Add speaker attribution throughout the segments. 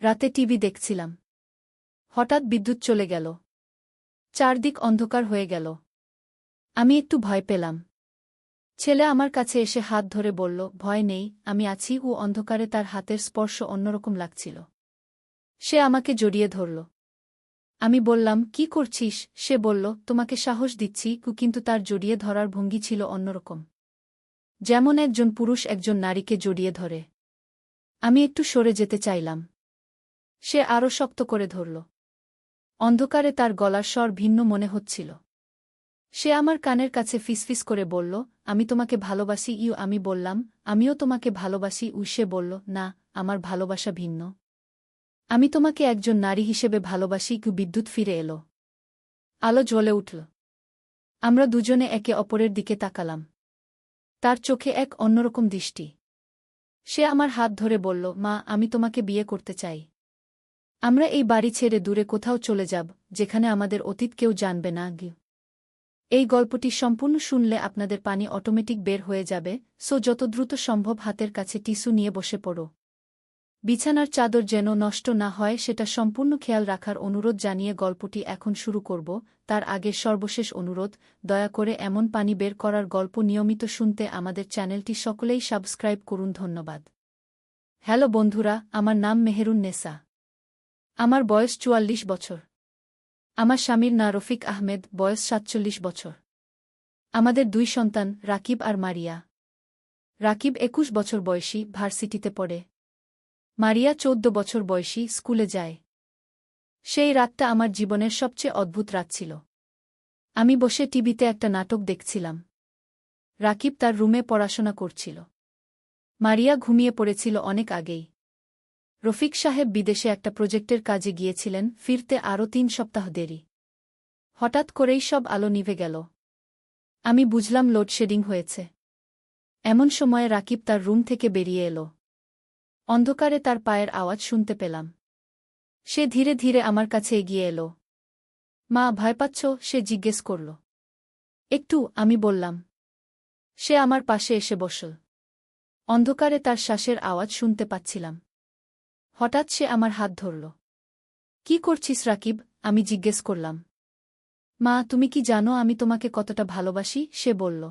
Speaker 1: রাতে টিভি দেখছিলাম। হঠাৎ বিদ্যুৎ চলে গেল। চারদিক অন্ধকার হয়ে গেল। আমি একটু ভয় পেলাম। ছেলে আমার কাছে এসে হাত ধরে বলল, ভয় নেই, আমি আছি। ও অন্ধকারে তার হাতের স্পর্শ অন্যরকম লাগছিল। সে আমাকে জড়িয়ে ধরল। আমি বললাম, কি করছিস? সে বলল, তোমাকে সাহস দিচ্ছি। কিন্তু তার জড়িয়ে ধরার ভঙ্গি ছিল অন্যরকম, যেমন একজন পুরুষ একজন নারীকে জড়িয়ে ধরে। আমি একটু সরে যেতে চাইলাম। সে আরও শক্ত করে ধরল। অন্ধকারে তার গলার স্বর ভিন্ন মনে হচ্ছিল। সে আমার কানের কাছে ফিসফিস করে বলল, আমি তোমাকে ভালোবাসি। আমি বললাম, আমিও তোমাকে ভালোবাসি। সে বলল, না, আমার ভালোবাসা ভিন্ন। আমি তোমাকে একজন নারী হিসেবে ভালোবাসি। বিদ্যুৎ ফিরে এলো। আলো জ্বলে উঠল। আমরা দুজনে একে অপরের দিকে তাকালাম। তার চোখে এক অন্যরকম দৃষ্টি। সে আমার হাত ধরে বলল, মা, আমি তোমাকে বিয়ে করতে চাই। আমরা এই বাড়ি ছেড়ে দূরে কোথাও চলে যাব, যেখানে আমাদের অতীত কেউ জানবে না। এই গল্পটি সম্পূর্ণ শুনলে আপনাদের পানি অটোমেটিক বের হয়ে যাবে, সো যত দ্রুত সম্ভব হাতের কাছে টিস্যু নিয়ে বসে পড়ো। বিছানার চাদর যেন নষ্ট না হয় সেটা সম্পূর্ণ খেয়াল রাখার অনুরোধ জানিয়ে গল্পটি এখন শুরু করব। তার আগের সর্বশেষ অনুরোধ, দয়া করে এমন পানি বের করার গল্প নিয়মিত শুনতে আমাদের চ্যানেলটি সকলেই সাবস্ক্রাইব করুন। ধন্যবাদ। হ্যালো বন্ধুরা, আমার নাম মেহেরুন নেসা। আমার বয়স ৪৪ বছর। আমার স্বামীর নাম রফিক আহমেদ, বয়স ৪৭ বছর। আমাদের ২ সন্তান, রাকিব আর মারিয়া। রাকিব ২১ বছর বয়সী, ভার্সিটিতে পড়ে। মারিয়া ১৪ বছর বয়সী, স্কুলে যায়। সেই রাতটা আমার জীবনের সবচেয়ে অদ্ভুত রাত ছিল। আমি বসে টিভিতে একটা নাটক দেখছিলাম। রাকিব তার রুমে পড়াশোনা করছিল। মারিয়া ঘুমিয়ে পড়েছিল অনেক আগেই। রফিক সাহেব বিদেশে একটা প্রজেক্টের কাজে গিয়েছিলেন, ফিরতে আরও ৩ সপ্তাহ দেরি। হঠাৎ করেই সব আলো নিভে গেল। আমি বুঝলাম লোডশেডিং হয়েছে। এমন সময়ে রাকিব তার রুম থেকে বেরিয়ে এলো। অন্ধকারে তার পায়ের আওয়াজ শুনতে পেলাম। সে ধীরে ধীরে আমার কাছে এগিয়ে এলো। মা, ভয় পাচ্ছ? সে জিজ্ঞেস করল। একটু, আমি বললাম। সে আমার পাশে এসে বসল। অন্ধকারে তার শ্বাসের আওয়াজ শুনতে পাচ্ছিলাম। হঠাৎ সে আমার হাত ধরল। কি করছিস রাকিব? আমি জিজ্ঞেস করলাম। মা, তুমি কি জানো আমি তোমাকে কতটা ভালোবাসি? সে বলল।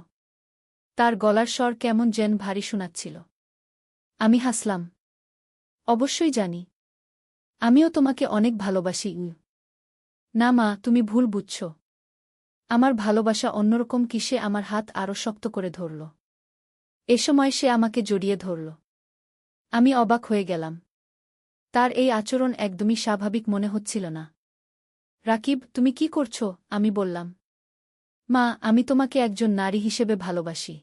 Speaker 1: তার গলার স্বর কেমন যেন ভারী শোনাচ্ছিল। আমি হাসলাম। অবশ্যই জানি। আমিও তোমাকে অনেক ভালোবাসি। না মা, তুমি ভুল বুঝছ। আমার ভালোবাসা অন্যরকম। সে আমার হাত আরও শক্ত করে ধরল। এ সময় সে আমাকে জড়িয়ে ধরল। আমি অবাক হয়ে গেলাম। তার এই আচরণ একদমই স্বাভাবিক মনে হচ্ছিল না। রাকিব, তুমি কি করছ? আমি বললাম। মা, আমি তোমাকে একজন নারী হিসেবে ভালোবাসি।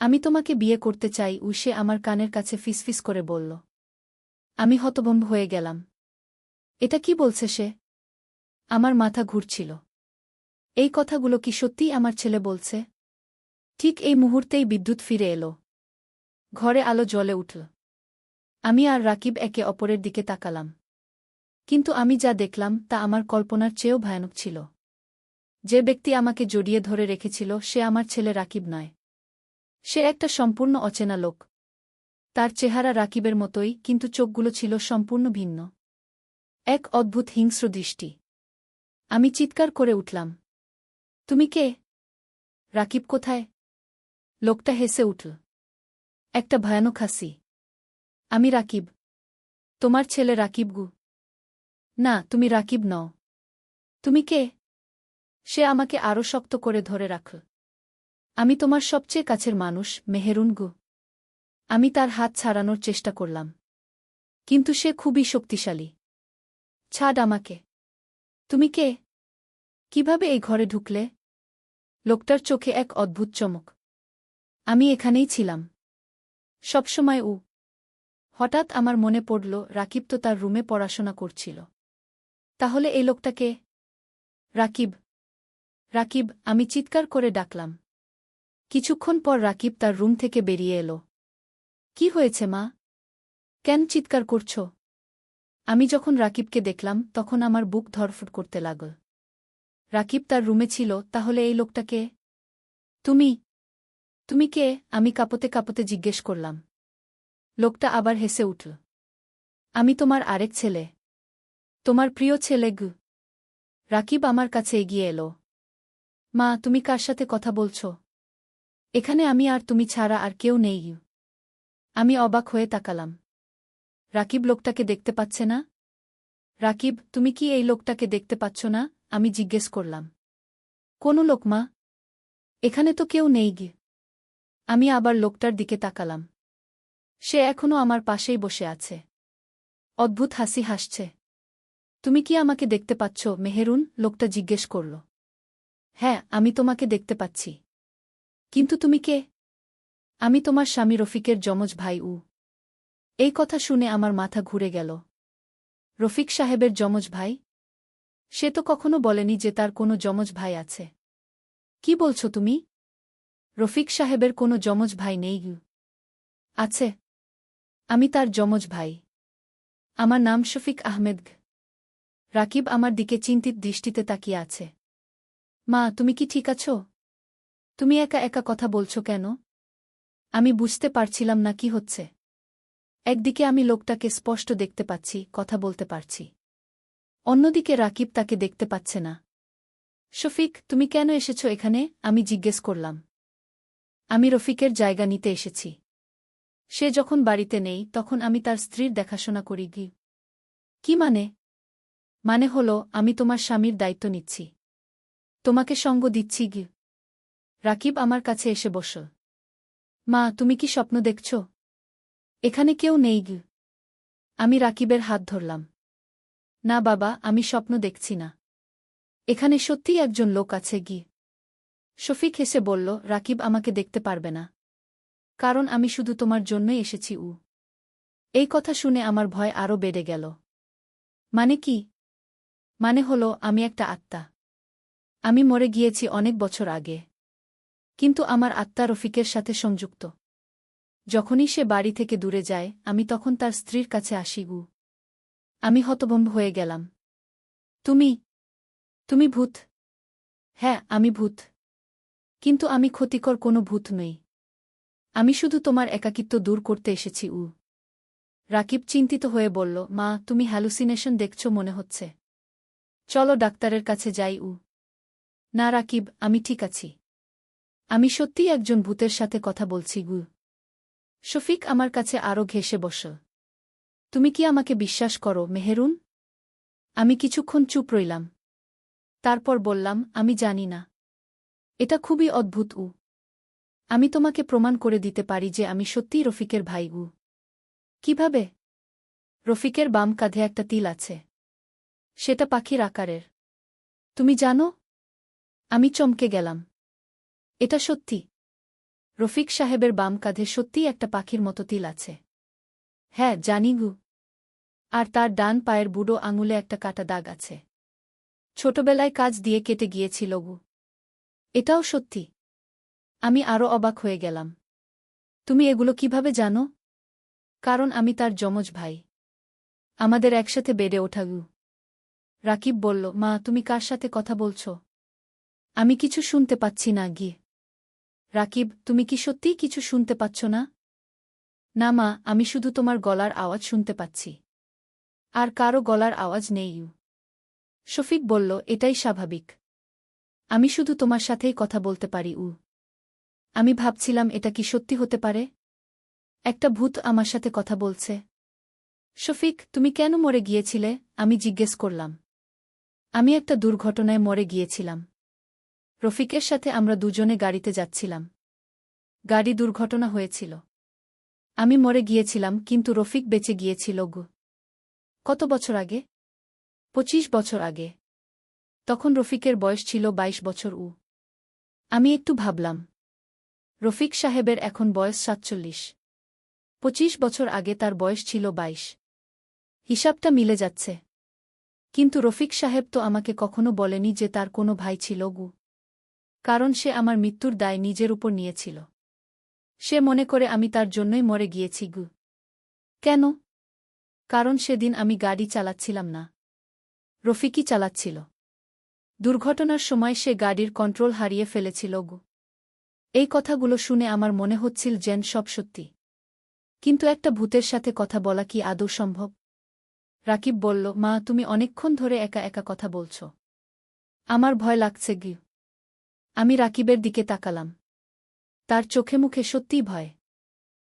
Speaker 1: আমি তোমাকে বিয়ে করতে চাই। সে আমার কানের কাছে ফিসফিস করে বলল। আমি হতভম্ব হয়ে গেলাম। এটা কি বলছে সে? আমার মাথা ঘুরছিল। এই কথাগুলো কি সত্যিই আমার ছেলে বলছে? ঠিক এই মুহূর্তেই বিদ্যুৎ ফিরে এলো। ঘরে আলো জ্বলে উঠল। আমি আর রাকিব একে অপরের দিকে তাকালাম। কিন্তু আমি যা দেখলাম তা আমার কল্পনার চেয়েও ভয়ানক ছিল। যে ব্যক্তি আমাকে জড়িয়ে ধরে রেখেছিল সে আমার ছেলে রাকিব নয়। সে একটা সম্পূর্ণ অচেনা লোক। তার চেহারা রাকিবের মতোই, কিন্তু চোখগুলো ছিল সম্পূর্ণ ভিন্ন। এক অদ্ভুত হিংস্র দৃষ্টি। আমি চিৎকার করে উঠলাম। তুমি কে? রাকিব কোথায়? লোকটা হেসে উঠল। একটা ভয়ানক হাসি। আমি রাকিব। তোমার ছেলে রাকিব গু। না, তুমি রাকিব নও। তুমি কে? সে আমাকে আরও শক্ত করে ধরে রাখল। আমি তোমার সবচেয়ে কাছের মানুষ, মেহেরুন গু। আমি তার হাত ছাড়ানোর চেষ্টা করলাম। কিন্তু সে খুবই শক্তিশালী। ছাড় আমাকে। তুমি কে? কিভাবে এই ঘরে ঢুকলে? লোকটার চোখে এক অদ্ভুত চমক। আমি এখানেই ছিলাম সবসময়। হঠাৎ আমার মনে পড়ল, রাকিব তো তার রুমে পড়াশোনা করছিল। তাহলে এই লোকটা কে? রাকিব। রাকিব, আমি চিৎকার করে ডাকলাম। কিছুক্ষণ পর রাকিব তার রুম থেকে বেরিয়ে এলো। কি হয়েছে মা? কেন চিৎকার করছ? আমি যখন রাকিবকে দেখলাম তখন আমার বুক ধড়ফড় করতে লাগল। রাকিব তার রুমে ছিল, তাহলে এই লোকটা কে? তুমি? তুমি কে? আমি কাঁপতে কাঁপতে জিজ্ঞেস করলাম। লোকটা আবার হেসে উঠল। আমি তোমার আরেক ছেলে। তোমার প্রিয় ছেলে গু। রাকিব আমার কাছে এগিয়ে এলো। মা, তুমি কার সাথে কথা বলছ? এখানে আমি আর তুমি ছাড়া আর কেউ নেই। আমি অবাক হয়ে তাকালাম। রাকিব লোকটাকে দেখতে পাচ্ছে না? রাকিব, তুমি কি এই লোকটাকে দেখতে পাচ্ছ না? আমি জিজ্ঞেস করলাম। কোন লোক মা? এখানে তো কেউ নেই গি। আমি আবার লোকটার দিকে তাকালাম। সে এখনও আমার পাশেই বসে আছে। অদ্ভুত হাসি হাসছে। তুমি কি আমাকে দেখতে পাচ্ছ মেহেরুন? লোকটা জিজ্ঞেস করল। হ্যাঁ, আমি তোমাকে দেখতে পাচ্ছি। কিন্তু তুমি কে? আমি তোমার স্বামী রফিকের যমজ ভাই। এই কথা শুনে আমার মাথা ঘুরে গেল। রফিক সাহেবের যমজ ভাই? সে তো কখনো বলেনি যে তার কোনো যমজ ভাই আছে। কি বলছো তুমি? রফিক সাহেবের কোনো যমজ ভাই নেই। আছে। আমি তার যমজ ভাই। আমার নাম শফিক আহমেদ। রাকিব আমার দিকে চিন্তিত দৃষ্টিতে তাকিয়ে আছে। মা, তুমি কি ঠিক আছো? তুমি একা একা কথা বলছো কেন? আমি বুঝতে পারছিলাম না কি হচ্ছে। একদিকে আমি লোকটাকে স্পষ্ট দেখতে পাচ্ছি, কথা বলতে পারছি। অন্যদিকে রাকিব তাকে দেখতে পাচ্ছে না। শফিক, তুমি কেন এসেছো এখানে? আমি জিজ্ঞেস করলাম। আমি রফিকের জায়গা নিতে এসেছি। সে যখন বাড়িতে নেই তখন আমি তার স্ত্রীর দেখাশোনা করি। কি মানে? মানে হলো আমি তোমার স্বামীর দায়িত্ব নিচ্ছি। তোমাকে সঙ্গ দিচ্ছি। রাকিব আমার কাছে এসে বসল। মা, তুমি কি স্বপ্ন দেখছ? এখানে কেউ নেই। আমি রাকিবের হাত ধরলাম। না বাবা, আমি স্বপ্ন দেখছি না। এখানে সত্যিই একজন লোক আছে। শফিক হেসে বলল, রাকিব আমাকে দেখতে পারবে না। কারণ আমি শুধু তোমার জন্যই এসেছি। এই কথা শুনে আমার ভয় আরও বেড়ে গেল। মানে কি? মানে হলো আমি একটা আত্মা। আমি মরে গিয়েছি অনেক বছর আগে। কিন্তু আমার আত্মা রফিকের সাথে সংযুক্ত। যখনই সে বাড়ি থেকে দূরে যায় আমি তখন তার স্ত্রীর কাছে আসি। আমি হতভম্ব হয়ে গেলাম। তুমি? তুমি ভূত? হ্যাঁ, আমি ভূত। কিন্তু আমি ক্ষতিকর কোনো ভূত নই। আমি শুধু তোমার একাকিত্ব দূর করতে এসেছি। রাকিব চিন্তিত হয়ে বলল, মা, তুমি হ্যালুসিনেশন দেখছ মনে হচ্ছে। চলো ডাক্তারের কাছে যাই। না রাকিব, আমি ঠিক আছি। আমি সত্যিই একজন ভূতের সাথে কথা বলছি। শফিক আমার কাছে আরও ঘেঁষে বসল। তুমি কি আমাকে বিশ্বাস করো মেহেরুন? আমি কিছুক্ষণ চুপ রইলাম। তারপর বললাম, আমি জানি না। এটা খুবই অদ্ভুত। আমি তোমাকে প্রমাণ করে দিতে পারি যে আমি সত্যিই রফিকের ভাই। কিভাবে? রফিকের বাম কাঁধে একটা তিল আছে। সেটা পাখির আকারের। তুমি জানো? আমি চমকে গেলাম। এটা সত্যি। রফিক সাহেবের বাম কাঁধে সত্যিই একটা পাখির মতো তিল আছে। হ্যাঁ, জানি। আর তার ডান পায়ের বুড়ো আঙুলে একটা কাটা দাগ আছে। ছোটবেলায় কাজ দিয়ে কেটে গিয়েছিল। এটাও সত্যি। আমি আরও অবাক হয়ে গেলাম। তুমি এগুলো কিভাবে জানো? কারণ আমি তার যমজ ভাই। আমাদের একসাথে বেড়ে ওঠা। রাকিব বলল, মা, তুমি কার সাথে কথা বলছ? আমি কিছু শুনতে পাচ্ছি না। রাকিব, তুমি কি সত্যিই কিছু শুনতে পাচ্ছ না? না মা, আমি শুধু তোমার গলার আওয়াজ শুনতে পাচ্ছি। আর কারও গলার আওয়াজ নেই। শফিক বলল, এটাই স্বাভাবিক। আমি শুধু তোমার সাথেই কথা বলতে পারি। আমি ভাবছিলাম এটা কি সত্যি হতে পারে? একটা ভূত আমার সাথে কথা বলছে। শফিক, তুমি কেন মরে গিয়েছিলে? আমি জিজ্ঞেস করলাম। আমি একটা দুর্ঘটনায় মরে গিয়েছিলাম। রফিকের সাথে আমরা দুজনে গাড়িতে যাচ্ছিলাম। গাড়ি দুর্ঘটনা হয়েছিল। আমি মরে গিয়েছিলাম কিন্তু রফিক বেঁচে গিয়েছিল। কত বছর আগে? 25 বছর আগে। তখন রফিকের বয়স ছিল 22 বছর। আমি একটু ভাবলাম। রফিক সাহেবের এখন বয়স 47। 25 বছর আগে তার বয়স ছিল 22। হিসাবটা মিলে যাচ্ছে। কিন্তু রফিক সাহেব তো আমাকে কখনো বলেনি যে তার কোনো ভাই ছিল। কারণ সে আমার মৃত্যুর দায় নিজের উপর নিয়েছিল। সে মনে করে আমি তার জন্যই মরে গিয়েছি। কেন? কারণ সেদিন আমি গাড়ি চালাচ্ছিলাম না। রফিকই চালাচ্ছিল। দুর্ঘটনার সময় সে গাড়ির কন্ট্রোল হারিয়ে ফেলেছিল। এই কথাগুলো শুনে আমার মনে হচ্ছিল যেন সব সত্যি। কিন্তু একটা ভূতের সাথে কথা বলা কি আদৌ সম্ভব? রাকিব বলল, মা তুমি অনেকক্ষণ ধরে একা একা কথা বলছ। আমার ভয় লাগছে গি। আমি রাকিবের দিকে তাকালাম। তার চোখে মুখে সত্যিই ভয়।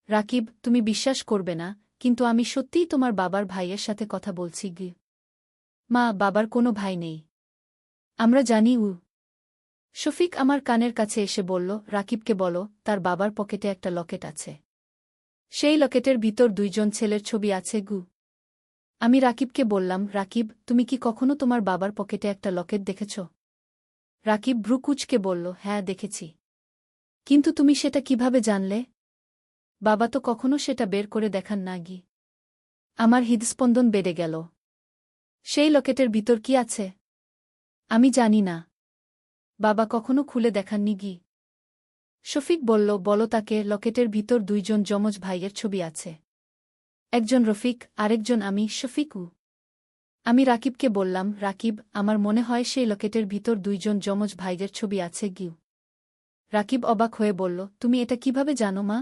Speaker 1: রাকিব, তুমি বিশ্বাস করবে না, কিন্তু আমি সত্যিই তোমার বাবার ভাইয়ের সাথে কথা বলছি গি। মা, বাবার কোনো ভাই নেই। আমরা জানি উ। শফিক আমার কানের কাছে এসে বলল, রাকিবকে বলো তার বাবার পকেটে একটা লকেট আছে। সেই লকেটের ভিতর দুইজন ছেলের ছবি আছে গু। আমি রাকিবকে বললাম, রাকিব, তুমি কি কখনো তোমার বাবার পকেটে একটা লকেট দেখেছ? রাকিব ভ্রু কুঁচকে বলল, হ্যাঁ দেখেছি। কিন্তু তুমি সেটা কিভাবে জানলে? বাবা তো কখনো সেটা বের করে দেখান না গি। আমার হৃদস্পন্দন বেড়ে গেল। সেই লকেটের ভিতর কি আছে? আমি জানি না। বাবা কখনো খুলে দেখাননি গি। শফিক বলল, বলো তাকে লকেটের ভিতর দুইজন যমজ ভাইয়ের ছবি আছে। একজন রফিক, আরেকজন আমি, শফিকু। আমি রাকিবকে বললাম, রাকিব, আমার মনে হয় সেই লকেটের ভিতর দুইজন যমজ ভাইদের ছবি আছে গিউ। রাকিব অবাক হয়ে বলল, তুমি এটা কিভাবে জানো মা?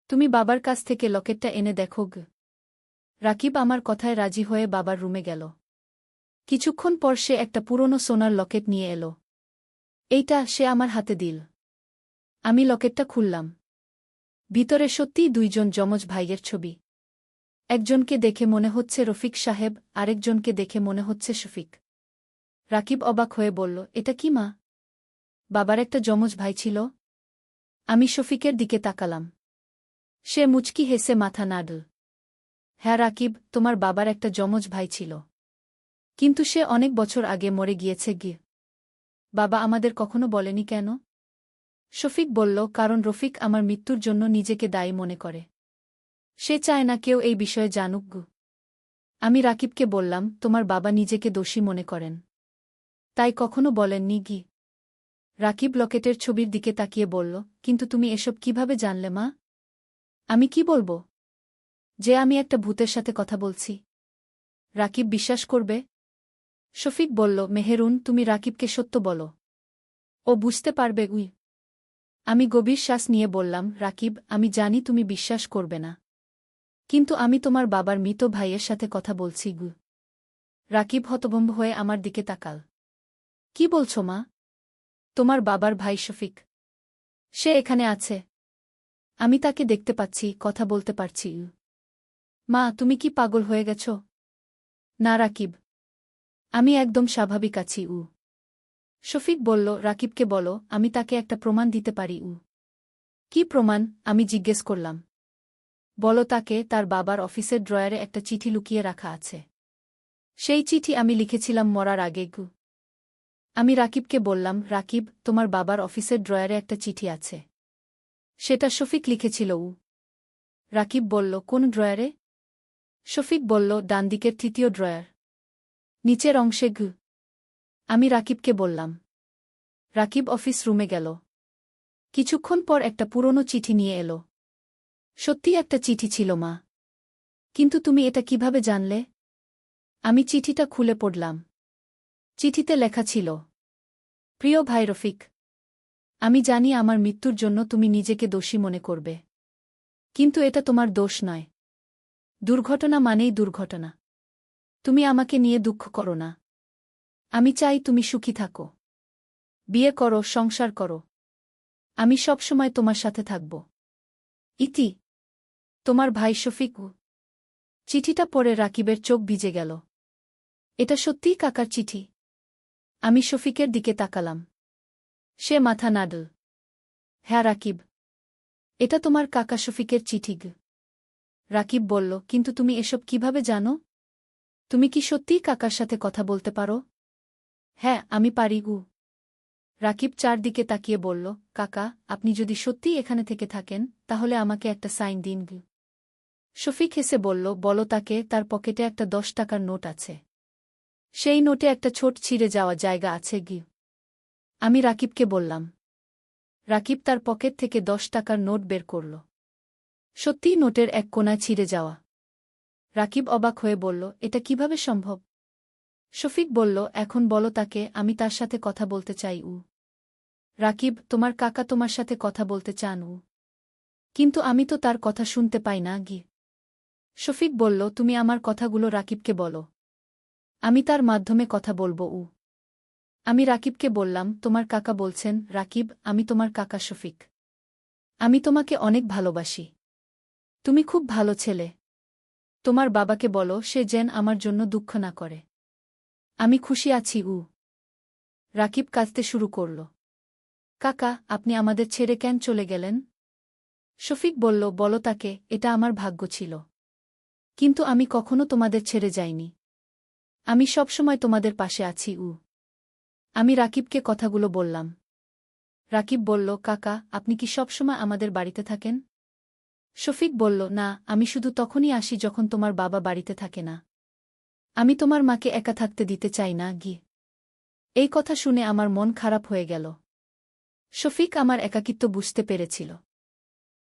Speaker 1: তুমি বাবার কাছ থেকে লকেটটা এনে দেখো গ। রাকিব আমার কথায় রাজি হয়ে বাবার রুমে গেল। কিছুক্ষণ পর সে একটা পুরনো সোনার লকেট নিয়ে এলো। এইটা সে আমার হাতে দিল। আমি লকেটটা খুললাম। ভিতরে সত্যিই দুইজন যমজ ভাইয়ের ছবি। একজনকে দেখে মনে হচ্ছে রফিক সাহেব, আরেকজনকে দেখে মনে হচ্ছে শফিক। রাকিব অবাক হয়ে বলল, এটা কি মা? বাবার একটা যমজ ভাই ছিল? আমি শফিকের দিকে তাকালাম। সে মুচকি হেসে মাথা নাড়ল। হ্যাঁ রাকিব, তোমার বাবার একটা যমজ ভাই ছিল। কিন্তু সে অনেক বছর আগে মরে গিয়েছে গি। বাবা আমাদের কখনো বলেনি কেন? শফিক বলল, কারণ রফিক আমার মৃত্যুর জন্য নিজেকে দায়ী মনে করে। সে চায় না কেউ এই বিষয়ে জানুক গু। আমি রাকিবকে বললাম, তোমার বাবা নিজেকে দোষী মনে করেন, তাই কখনো বলেননি গি। রাকিব লকেটের ছবির দিকে তাকিয়ে বলল, কিন্তু তুমি এসব কিভাবে জানলে মা? আমি কি বলবো? যে আমি একটা ভূতের সাথে কথা বলছি। রাকিব বিশ্বাস করবে? শফিক বলল, মেহেরুন, তুমি রাকিবকে সত্য বলো। ও বুঝতে পারবে উই। আমি গভীর শ্বাস নিয়ে বললাম, রাকিব, আমি জানি তুমি বিশ্বাস করবে না, কিন্তু আমি তোমার বাবার মৃত ভাইয়ের সাথে কথা বলছি গু। রাকিব হতভম্ব হয়ে আমার দিকে তাকাল। কি বলছো মা? তোমার বাবার ভাই শফিক? সে এখানে আছে। আমি তাকে দেখতে পাচ্ছি, কথা বলতে পারছি। মা, তুমি কি পাগল হয়ে গেছ? না রাকিব, আমি একদম স্বাভাবিক আছি। শফিক বলল, রাকিবকে বলো আমি তাকে একটা প্রমাণ দিতে পারি। কি প্রমাণ? আমি জিজ্ঞেস করলাম। বলো তাকে তার বাবার অফিসের ড্রয়ারে একটা চিঠি লুকিয়ে রাখা আছে। সেই চিঠি আমি লিখেছিলাম মরার আগে গু। আমি রাকিবকে বললাম, রাকিব, তোমার বাবার অফিসের ড্রয়ারে একটা চিঠি আছে। সেটা শফিক লিখেছিল। রাকিব বলল, কোন ড্রয়ারে? শফিক বলল, ডানদিকের তৃতীয় ড্রয়ার, নিচের অংশে গু। আমি রাকিবকে বললাম। রাকিব অফিস রুমে গেল। কিছুক্ষণ পর একটা পুরনো চিঠি নিয়ে এলো। সত্যি একটা চিঠি ছিল মা। কিন্তু তুমি এটা কিভাবে জানলে? আমি চিঠিটা খুলে পড়লাম। চিঠিতে লেখা ছিল, প্রিয় ভাই রফিক, আমি জানি আমার মৃত্যুর জন্য তুমি নিজেকে দোষী মনে করবে, কিন্তু এটা তোমার দোষ নয়। দুর্ঘটনা মানেই দুর্ঘটনা। তুমি আমাকে নিয়ে দুঃখ করো না। আমি চাই তুমি সুখী থাকো, বিয়ে করো, সংসার করো। আমি সবসময় তোমার সাথে থাকব। ইতি, তোমার ভাই শফিক। চিঠিটা পড়ে রাকিবের চোখ ভিজে গেল। এটা সত্যিই কাকার চিঠি? আমি শফিকের দিকে তাকালাম। সে মাথা নাড়ল। হ্যাঁ রাকিব, এটা তোমার কাকা শফিকের চিঠি গ। রাকিব বলল, কিন্তু তুমি এসব কিভাবে জানো? তুমি কি সত্যিই কাকার সাথে কথা বলতে পারো? হ্যাঁ, আমি পারি। রাকিব চারদিকে তাকিয়ে বলল, কাকা, আপনি যদি সত্যিই এখানে থেকে থাকেন, তাহলে আমাকে একটা সাইন দিন গ। শফিক হেসে বলল, বলো তাকে তার পকেটে একটা 10 টাকার নোট আছে। সেই নোটে একটা ছোট ছিঁড়ে যাওয়া জায়গা আছে গি। আমি রাকিবকে বললাম। রাকিব তার পকেট থেকে 10 টাকার নোট বের করল। সত্যিই নোটের এক কোণায় ছিঁড়ে যাওয়া। রাকিব অবাক হয়ে বলল, এটা কিভাবে সম্ভব? শফিক বলল, এখন বলো তাকে আমি তার সাথে কথা বলতে চাই। রাকিব, তোমার কাকা তোমার সাথে কথা বলতে চান। কিন্তু আমি তো তার কথা শুনতে পাই না গি। শফিক বলল, তুমি আমার কথাগুলো রাকিবকে বলো। আমি তার মাধ্যমে কথা বলবো। আমি রাকিবকে বললাম, তোমার কাকা বলছেন। রাকিব, আমি তোমার কাকা শফিক। আমি তোমাকে অনেক ভালোবাসি। তুমি খুব ভালো ছেলে। তোমার বাবাকে বলো সে যেন আমার জন্য দুঃখ না করে। আমি খুশি আছি। রাকিব কাঁদতে শুরু করল। কাকা, আপনি আমাদের ছেড়ে কেন চলে গেলেন? শফিক বলল, বলো তাকে, এটা আমার ভাগ্য ছিল। কিন্তু আমি কখনো তোমাদের ছেড়ে যাইনি। আমি সবসময় তোমাদের পাশে আছি। আমি রাকিবকে কথাগুলো বললাম। রাকিব বলল, কাকা, আপনি কি সবসময় আমাদের বাড়িতে থাকেন? শফিক বলল, না, আমি শুধু তখনই আসি যখন তোমার বাবা বাড়িতে থাকে না। আমি তোমার মাকে একা থাকতে দিতে চাই না। এই কথা শুনে আমার মন খারাপ হয়ে গেল। শফিক আমার একাকিত্ব বুঝতে পেরেছিল।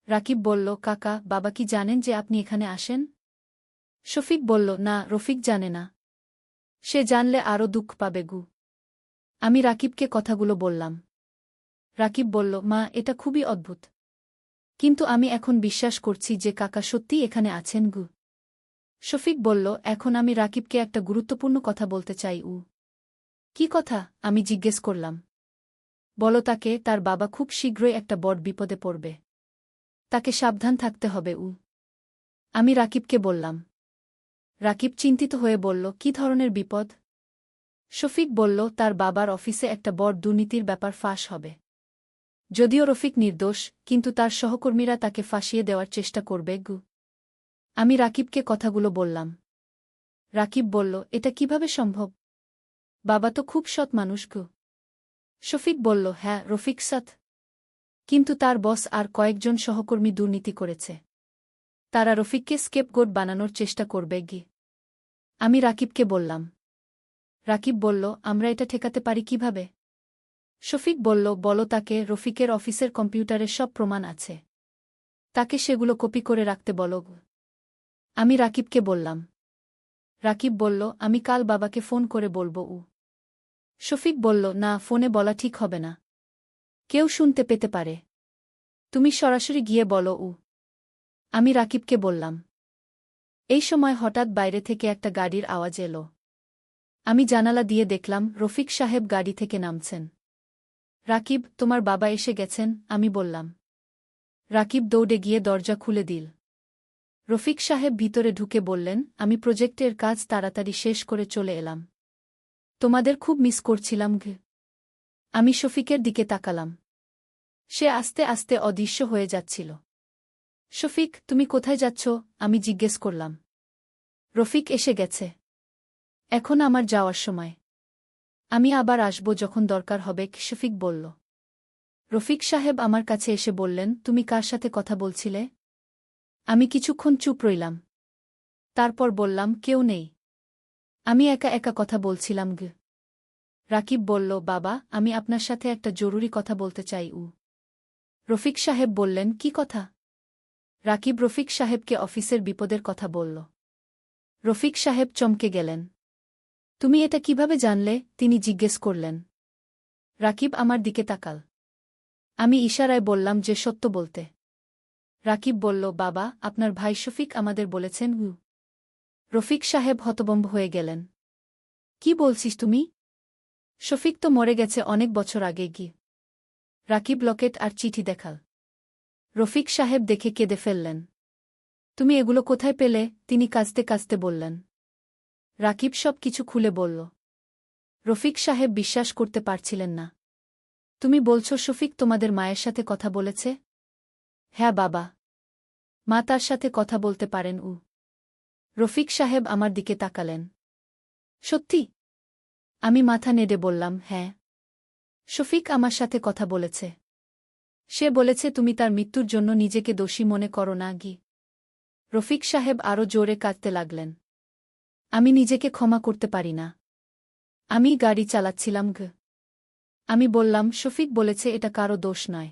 Speaker 1: রাকিব বলল, কাকা, বাবা কি জানেন যে আপনি এখানে আসেন? শফিক বলল, না, রফিক জানে না। সে জানলে আরও দুঃখ পাবে। আমি রাকিবকে কথাগুলো বললাম। রাকিব বলল, মা, এটা খুবই অদ্ভুত। কিন্তু আমি এখন বিশ্বাস করছি যে কাকা সত্যিই এখানে আছেন। শফিক বলল, এখন আমি রাকিবকে একটা গুরুত্বপূর্ণ কথা বলতে চাই। কি কথা? আমি জিজ্ঞেস করলাম। বলো তাকে, তার বাবা খুব শীঘ্রই একটা বড় বিপদে পড়বে। তাকে সাবধান থাকতে হবে। আমি রাকিবকে বললাম। রাকিব চিন্তিত হয়ে বলল, কি ধরনের বিপদ? শফিক বলল, তার বাবার অফিসে একটা বড় দুর্নীতির ব্যাপার ফাঁস হবে। যদিও রফিক নির্দোষ, কিন্তু তার সহকর্মীরা তাকে ফাঁসিয়ে দেওয়ার চেষ্টা করবে। আমি রাকিবকে কথাগুলো বললাম। রাকিব বলল, এটা কিভাবে সম্ভব? বাবা তো খুব সৎ মানুষ। শফিক বলল, হ্যাঁ, রফিক সৎ। কিন্তু তার বস আর কয়েকজন সহকর্মী দুর্নীতি করেছে। তারা রফিককে স্কেপগোট বানানোর চেষ্টা করবে। আমি রাকিবকে বললাম। রাকিব বলল, আমরা এটা ঠেকাতে পারি কিভাবে? শফিক বলল, বলো তাকে, রফিকের অফিসের কম্পিউটারে সব প্রমাণ আছে। তাকে সেগুলো কপি করে রাখতে বলো। আমি রাকিবকে বললাম। রাকিব বলল, আমি কাল বাবাকে ফোন করে বলবো। শফিক বলল, না, ফোনে বলা ঠিক হবে না। কেউ শুনতে পেতে পারে। তুমি সরাসরি গিয়ে বলো। আমি রাকিবকে বললাম। এই সময় হঠাৎ বাইরে থেকে একটা গাড়ির আওয়াজ এলো। আমি জানালা দিয়ে দেখলাম রফিক সাহেব গাড়ি থেকে নামছেন। রাকিব, তোমার বাবা এসে গেছেন, আমি বললাম। রাকিব দৌড়ে গিয়ে দরজা খুলে দিল। রফিক সাহেব ভিতরে ঢুকে বললেন, আমি প্রজেক্টের কাজ তাড়াতাড়ি শেষ করে চলে এলাম। তোমাদের খুব মিস করছিলাম। আমি শফিকের দিকে তাকালাম। সে আস্তে আস্তে অদৃশ্য হয়ে যাচ্ছিল। শফিক, তুমি কোথায় যাচ্ছ? আমি জিজ্ঞেস করলাম। রফিক এসে গেছে। এখন আমার যাওয়ার সময়। আমি আবার আসব যখন দরকার হবে, শফিক বলল। রফিক সাহেব আমার কাছে এসে বললেন, তুমি কার সাথে কথা বলছিলে? আমি কিছুক্ষণ চুপ রইলাম। তারপর বললাম, কেউ নেই। আমি একা একা কথা বলছিলাম। রাকিব বলল, বাবা, আমি আপনার সাথে একটা জরুরি কথা বলতে চাই। রফিক সাহেব বললেন, কি কথা? রাকিব রফিক সাহেবকে অফিসের বিপদের কথা বলল। রফিক সাহেব চমকে গেলেন। তুমি এটা কিভাবে জানলে? তিনি জিজ্ঞেস করলেন। রাকিব আমার দিকে তাকাল। আমি ইশারায় বললাম যে সত্য বলতে। রাকিব বলল, বাবা, আপনার ভাই শফিক আমাদের বলেছেন। রফিক সাহেব হতভম্ব হয়ে গেলেন। কি বলছিস তুমি? শফিক তো মরে গেছে অনেক বছর আগে। রাকিব লকেট আর চিঠি দেখাল। রফিক সাহেব দেখে কেঁদে ফেললেন। তুমি এগুলো কোথায় পেলে? তিনি কাঁদতে কাঁদতে বললেন। রাকিব সব কিছু খুলে বলল। রফিক সাহেব বিশ্বাস করতে পারছিলেন না। তুমি বলছো শফিক তোমাদের মায়ের সাথে কথা বলেছে? হ্যাঁ বাবা। মা তার সাথে কথা বলতে পারেন। রফিক সাহেব আমার দিকে তাকালেন। সত্যি? আমি মাথা নেড়ে বললাম, হ্যাঁ। শফিক আমার সাথে কথা বলেছে। সে বলেছে তুমি তার মৃত্যুর জন্য নিজেকে দোষী মনে করো না। রফিক সাহেব আরও জোরে কাঁদতে লাগলেন। আমি নিজেকে ক্ষমা করতে পারি না। আমি গাড়ি চালাচ্ছিলাম। আমি বললাম, শফিক বলেছে এটা কারো দোষ নয়।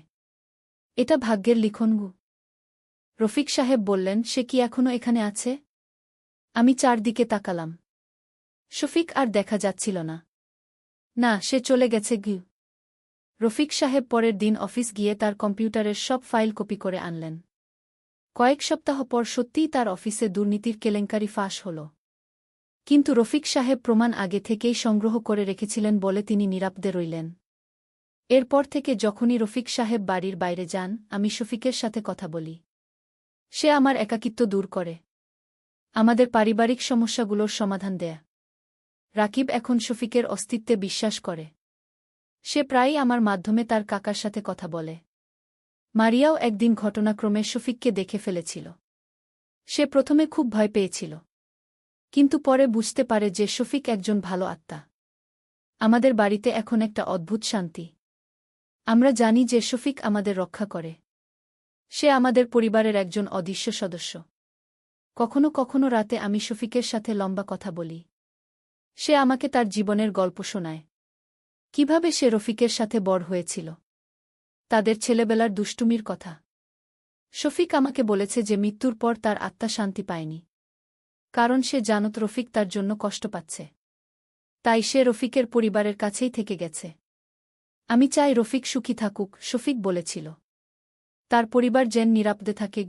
Speaker 1: এটা ভাগ্যের লিখন। রফিক সাহেব বললেন, সে কি এখনো এখানে আছে? আমি চারদিকে তাকালাম। শফিক আর দেখা যাচ্ছিল না। না, সে চলে গেছে। রফিক সাহেব পরের দিন অফিস গিয়ে তার কম্পিউটারের সব ফাইল কপি করে আনলেন। কয়েক সপ্তাহ পর সত্যিই তার অফিসে দুর্নীতির কেলেঙ্কারি ফাঁস হল। কিন্তু রফিক সাহেব প্রমাণ আগে থেকেই সংগ্রহ করে রেখেছিলেন বলে তিনি নিরাপদে রইলেন। এরপর থেকে যখনই রফিক সাহেব বাড়ির বাইরে যান, আমি শফিকের সাথে কথা বলি। সে আমার একাকিত্ব দূর করে, আমাদের পারিবারিক সমস্যাগুলোর সমাধান দেয়। রাকিব এখন শফিকের অস্তিত্বে বিশ্বাস করে। সে প্রায়ই আমার মাধ্যমে তার কাকার সাথে কথা বলে। মারিয়াও একদিন ঘটনাক্রমে শফিককে দেখে ফেলেছিল। সে প্রথমে খুব ভয় পেয়েছিল, কিন্তু পরে বুঝতে পারে যে শফিক একজন ভালো আত্মা। আমাদের বাড়িতে এখন একটা অদ্ভুত শান্তি। আমরা জানি যে শফিক আমাদের রক্ষা করে। সে আমাদের পরিবারের একজন অদৃশ্য সদস্য। কখনো কখনো রাতে আমি শফিকের সাথে লম্বা কথা বলি। সে আমাকে তার জীবনের গল্প শোনায়, কিভাবে সে রফিকের সাথে বড় হয়েছিল, তাদের ছেলেবেলার দুষ্টুমির কথা। শফিক আমাকে বলেছে যে মৃত্যুর পর তার আত্মা শান্তি পায়নি, কারণ সে জানত রফিক তার জন্য কষ্ট পাচ্ছে। তাই সে রফিকের পরিবারের কাছেই থেকে গেছে। আমি চাই রফিক সুখী থাকুক, শফিক বলেছিল। তার পরিবার যেন নিরাপদে থাকে।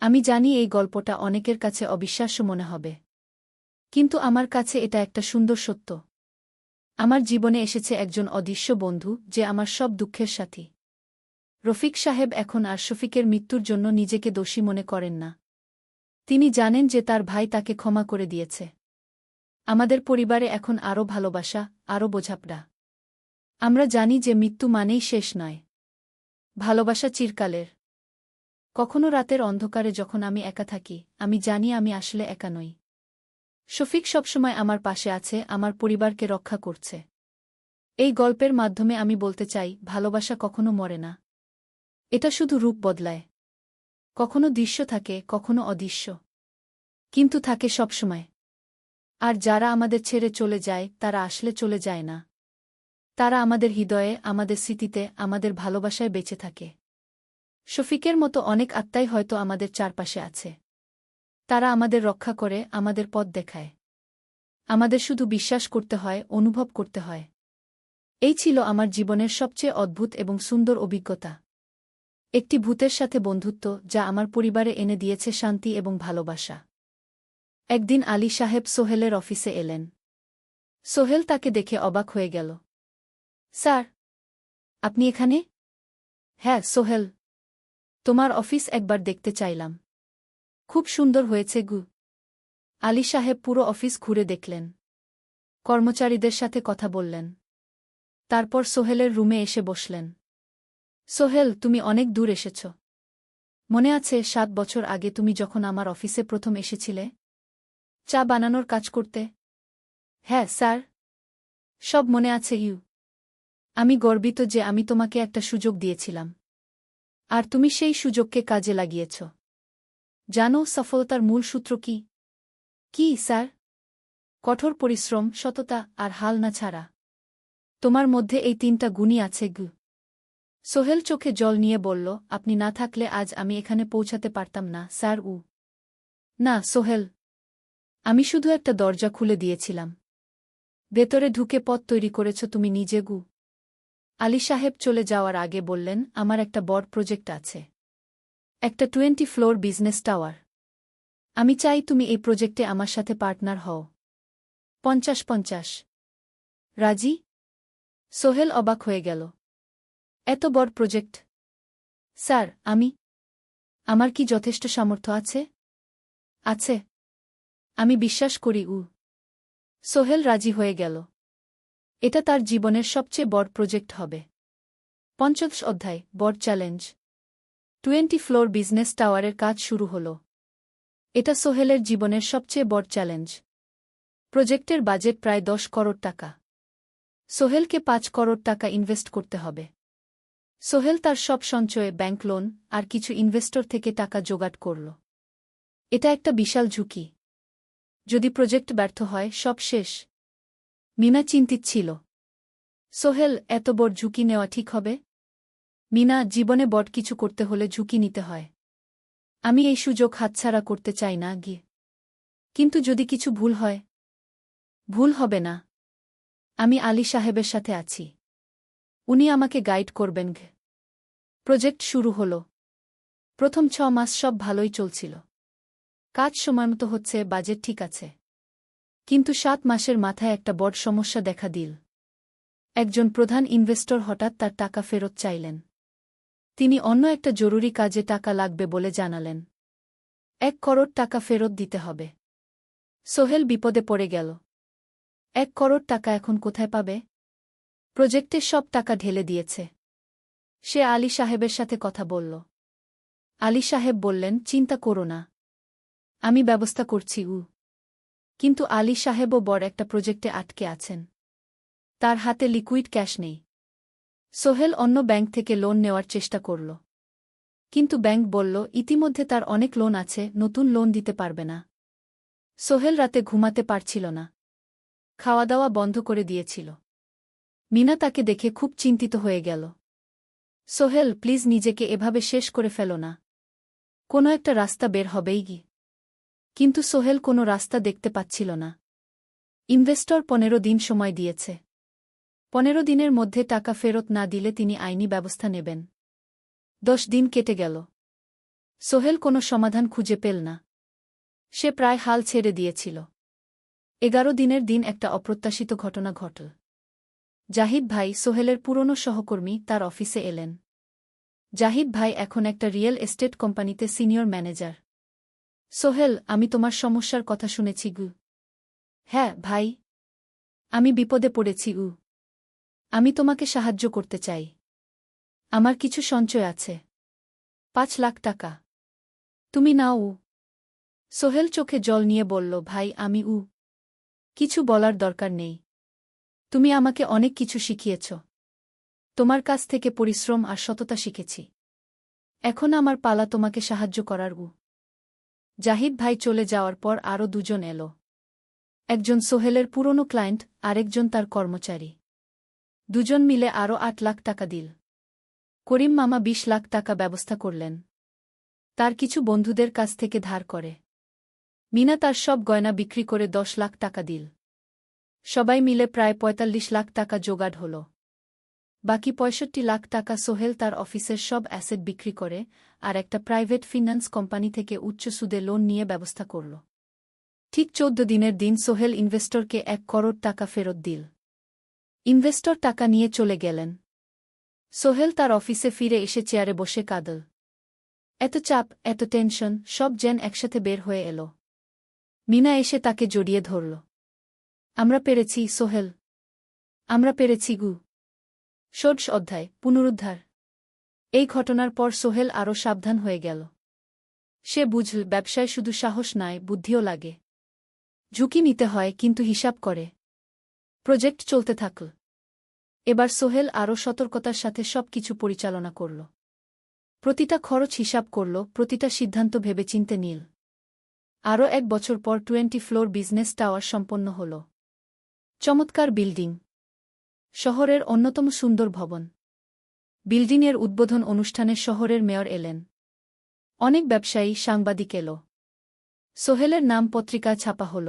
Speaker 1: আমি জানি এই গল্পটা অনেকের কাছে অবিশ্বাস্য মনে হবে, কিন্তু আমার কাছে এটা একটা সুন্দর সত্য। আমার জীবনে এসেছে একজন অদৃশ্য বন্ধু, যে আমার সব দুঃখের সাথী। রফিক সাহেব এখন আর শফিকের মৃত্যুর জন্য নিজেকে দোষী মনে করেন না। তিনি জানেন যে তার ভাই তাকে ক্ষমা করে দিয়েছে। আমাদের পরিবারে এখন আরও ভালোবাসা, আরও বোঝাপড়া। আমরা জানি যে মৃত্যু মানেই শেষ নয়, ভালোবাসা চিরকালের। কখনো রাতের অন্ধকারে যখন আমি একা থাকি, আমি জানি আমি আসলে একা নই। শফিক সবসময় আমার পাশে আছে, আমার পরিবারকে রক্ষা করছে। এই গল্পের মাধ্যমে আমি বলতে চাই, ভালোবাসা কখনো মরে না। এটা শুধু রূপ বদলায়। কখনো দৃশ্য থাকে, কখনো অদৃশ্য, কিন্তু থাকে সবসময়। আর যারা আমাদের ছেড়ে চলে যায়, তারা আসলে চলে যায় না। তারা আমাদের হৃদয়ে, আমাদের স্মৃতিতে, আমাদের ভালোবাসায় বেঁচে থাকে। শফিকের মতো অনেক আত্মাই হয়তো আমাদের চারপাশে আছে। তারা আমাদের রক্ষা করে, আমাদের পথ দেখায়। আমাদের শুধু বিশ্বাস করতে হয়, অনুভব করতে হয়। এই ছিল আমার জীবনের সবচেয়ে অদ্ভুত এবং সুন্দর অভিজ্ঞতা। একটি ভূতের সাথে বন্ধুত্ব, যা আমার পরিবারে এনে দিয়েছে শান্তি এবং ভালোবাসা। একদিন আলী সাহেব সোহেলের অফিসে এলেন। সোহেল তাকে দেখে অবাক হয়ে গেল। স্যার, আপনি এখানে? হ্যাঁ সোহেল, তোমার অফিস একবার দেখতে চাইলাম। খুব সুন্দর হয়েছে গু। আলী সাহেব পুরো অফিস ঘুরে দেখলেন, কর্মচারীদের সাথে কথা বললেন। তারপর সোহেলের রুমে এসে বসলেন। সোহেল, তুমি অনেক দূর এসেছ। মনে আছে 7 বছর আগে তুমি যখন আমার অফিসে প্রথম এসেছিলে, চা বানানোর কাজ করতে? হ্যাঁ স্যার, সব মনে আছে ইউ। আমি গর্বিত যে আমি তোমাকে একটা সুযোগ দিয়েছিলাম, আর তুমি সেই সুযোগকে কাজে লাগিয়েছ। জানো সফলতার মূল সূত্র কি? কি স্যার? কঠোর পরিশ্রম, সততা আর হাল না ছাড়া। তোমার মধ্যে এই 3টা গুণই আছে গু। সোহেল চোখে জল নিয়ে বলল, আপনি না থাকলে আজ আমি এখানে পৌঁছাতে পারতাম না স্যার। না সোহেল, আমি শুধু একটা দরজা খুলে দিয়েছিলাম। ভেতরে ঢুকে পথ তৈরি করেছ তুমি নিজে গু। আলী সাহেব চলে যাওয়ার আগে বললেন, আমার একটা বড় প্রজেক্ট আছে, একটা 20 ফ্লোর বিজনেস টাওয়ার। আমি চাই তুমি এই প্রজেক্টে আমার সাথে পার্টনার হও। 50-50। রাজি? সোহেল অবাক হয়ে গেল। এত বড় প্রজেক্ট? স্যার, আমার কি যথেষ্ট সামর্থ্য আছে? আছে, আমি বিশ্বাস করি। সোহেল রাজি হয়ে গেল। এটা তার জীবনের সবচেয়ে বড় প্রজেক্ট হবে। 50 অধ্যায়, বড় চ্যালেঞ্জ। 20 ফ্লোর বিজনেস টাওয়ারের কাজ শুরু হল। এটা সোহেলের জীবনের সবচেয়ে বড় চ্যালেঞ্জ। প্রজেক্টের বাজেট প্রায় 10 করোড় টাকা। সোহেলকে 5 করোড় টাকা ইনভেস্ট করতে হবে। সোহেল তার সব সঞ্চয়ে, ব্যাংক লোন আর কিছু ইনভেস্টর থেকে টাকা জোগাড় করল। এটা একটা বিশাল ঝুঁকি। যদি প্রজেক্ট ব্যর্থ হয়, সব শেষ। মিনা চিন্তিত ছিল। সোহেল, এত বড় ঝুঁকি নেওয়া ঠিক হবে? মিনা, জীবনে বড় কিছু করতে হলে ঝুঁকি নিতে হয়। আমি এই সুযোগ হাতছাড়া করতে চাই না গিয়ে। কিন্তু যদি কিছু ভুল হয়? ভুল হবে না। আমি আলী সাহেবের সাথে আছি, উনি আমাকে গাইড করবেন। প্রজেক্ট শুরু হল। প্রথম 6 মাস সব ভালোই চলছিল। কাজ সময়মতো হচ্ছে, বাজেট ঠিক আছে। কিন্তু 7 মাসের মাথায় একটা বড় সমস্যা দেখা দিল। একজন প্রধান ইনভেস্টর হঠাৎ তার টাকা ফেরত চাইলেন। তিনি অন্য একটা জরুরি কাজে টাকা লাগবে বলে জানালেন। 1 করোড় টাকা ফেরত দিতে হবে। সোহেল বিপদে পড়ে গেল। 1 করোড় টাকা এখন কোথায় পাবে? প্রজেক্টে সব টাকা ঢেলে দিয়েছে। সে আলী সাহেবের সাথে কথা বলল। আলী সাহেব বললেন, চিন্তা করো না, আমি ব্যবস্থা করছি। কিন্তু আলী সাহেবও বড় একটা প্রজেক্টে আটকে আছেন। তার হাতে লিকুইড ক্যাশ নেই। সোহেল অন্য ব্যাংক থেকে লোন নেওয়ার চেষ্টা করল। কিন্তু ব্যাংক বলল, ইতিমধ্যে তার অনেক লোন আছে, নতুন লোন দিতে পারবে না। সোহেল রাতে ঘুমাতে পারছিল না। খাওয়া দাওয়া বন্ধ করে দিয়েছিল। মিনা তাকে দেখে খুব চিন্তিত হয়ে গেল। সোহেল, প্লিজ নিজেকে এভাবে শেষ করে ফেলো না। কোনো একটা রাস্তা বের হবেই কি। কিন্তু সোহেল কোনো রাস্তা দেখতে পাচ্ছিল না। ইনভেস্টর 15 দিন সময় দিয়েছে। 15 দিনের মধ্যে টাকা ফেরত না দিলে তিনি আইনি ব্যবস্থা নেবেন। 10 দিন কেটে গেল। সোহেল কোনো সমাধান খুঁজে পেল না। সে প্রায় হাল ছেড়ে দিয়েছিল। 11 দিনের দিন একটা অপ্রত্যাশিত ঘটনা ঘটল। জাহিদ ভাই, সোহেলের পুরনো সহকর্মী, তার অফিসে এলেন। জাহিদ ভাই এখন একটা রিয়েল এস্টেট কোম্পানিতে সিনিয়র ম্যানেজার। সোহেল, আমি তোমার সমস্যার কথা শুনেছি। হ্যাঁ ভাই, আমি বিপদে পড়েছি। আমি তোমাকে সাহায্য করতে চাই। আমার কিছু সঞ্চয় আছে, 5 লাখ টাকা। তুমি নাও। সোহেল চোখে জল নিয়ে বলল, ভাই আমি কিছু বলার দরকার নেই। তুমি আমাকে অনেক কিছু শিখিয়েছ। তোমার কাছ থেকে পরিশ্রম আর সততা শিখেছি। এখন আমার পালা তোমাকে সাহায্য করার। জাহিদ ভাই চলে যাওয়ার পর আরও 2 জন এলো। একজন সোহেলের পুরনো ক্লায়েন্ট, আরেকজন তার কর্মচারী। 2 জন মিলে আরও 8 লাখ টাকা দিল। করিম মামা 20 লাখ টাকা ব্যবস্থা করলেন। তার কিছু বন্ধুদের কাছ থেকে ধার করে। মিনা তার সব গয়না বিক্রি করে 10 লাখ টাকা দিল। সবাই মিলে প্রায় 45 লাখ টাকা জোগাড় হল। বাকি 65 লাখ টাকা সোহেল তার অফিসের সব অ্যাসেট বিক্রি করে আর একটা প্রাইভেট ফিন্যান্স কোম্পানি থেকে উচ্চ সুদে লোন নিয়ে ব্যবস্থা করল। ঠিক 14 দিনের দিন সোহেল ইনভেস্টরকে 1 করোড় টাকা ফেরত দিল। ইনভেস্টর টাকা নিয়ে চলে গেলেন। সোহেল তার অফিসে ফিরে এসে চেয়ারে বসে কাঁদল। এত চাপ, এত টেনশন, সব যেন একসাথে বের হয়ে এলো। মিনা এসে তাকে জড়িয়ে ধরল। আমরা পেরেছি সোহেল, আমরা পেরেছি। 16 অধ্যায়, পুনরুদ্ধার। এই ঘটনার পর সোহেল আরও সাবধান হয়ে গেল। সে বুঝল, ব্যবসায় শুধু সাহস নয়, বুদ্ধিও লাগে। ঝুঁকি নিতে হয়, কিন্তু হিসাব করে। প্রজেক্ট চলতে থাকল। এবার সোহেল আরও সতর্কতার সাথে সবকিছু পরিচালনা করল। প্রতিটা খরচ হিসাব করল, প্রতিটা সিদ্ধান্ত ভেবেচিন্তে নিল। আরও 1 বছর পর 20 ফ্লোর বিজনেস টাওয়ার সম্পন্ন হল। চমৎকার বিল্ডিং, শহরের অন্যতম সুন্দর ভবন। বিল্ডিংয়ের উদ্বোধন অনুষ্ঠানে শহরের মেয়র এলেন। অনেক ব্যবসায়ী, সাংবাদিক এলো। সোহেলের নাম পত্রিকায় ছাপা হল।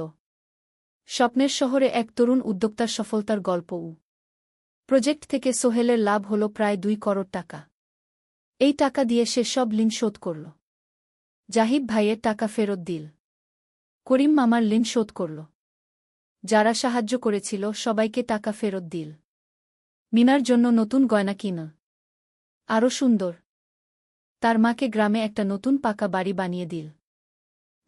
Speaker 1: স্বপ্নের শহরে এক তরুণ উদ্যোক্তার সফলতার গল্প। প্রজেক্ট থেকে সোহেলের লাভ হল প্রায় 2 করোড় টাকা। এই টাকা দিয়ে সে সব ঋণ শোধ করল। জাহিদ ভাইয়ের টাকা ফেরত দিল। করিম মামার ঋণ শোধ করল। যারা সাহায্য করেছিল সবাইকে টাকা ফেরত দিল। মিনার জন্য নতুন গয়না কিন। আরও সুন্দর। তার মাকে গ্রামে একটা নতুন পাকা বাড়ি বানিয়ে দিল।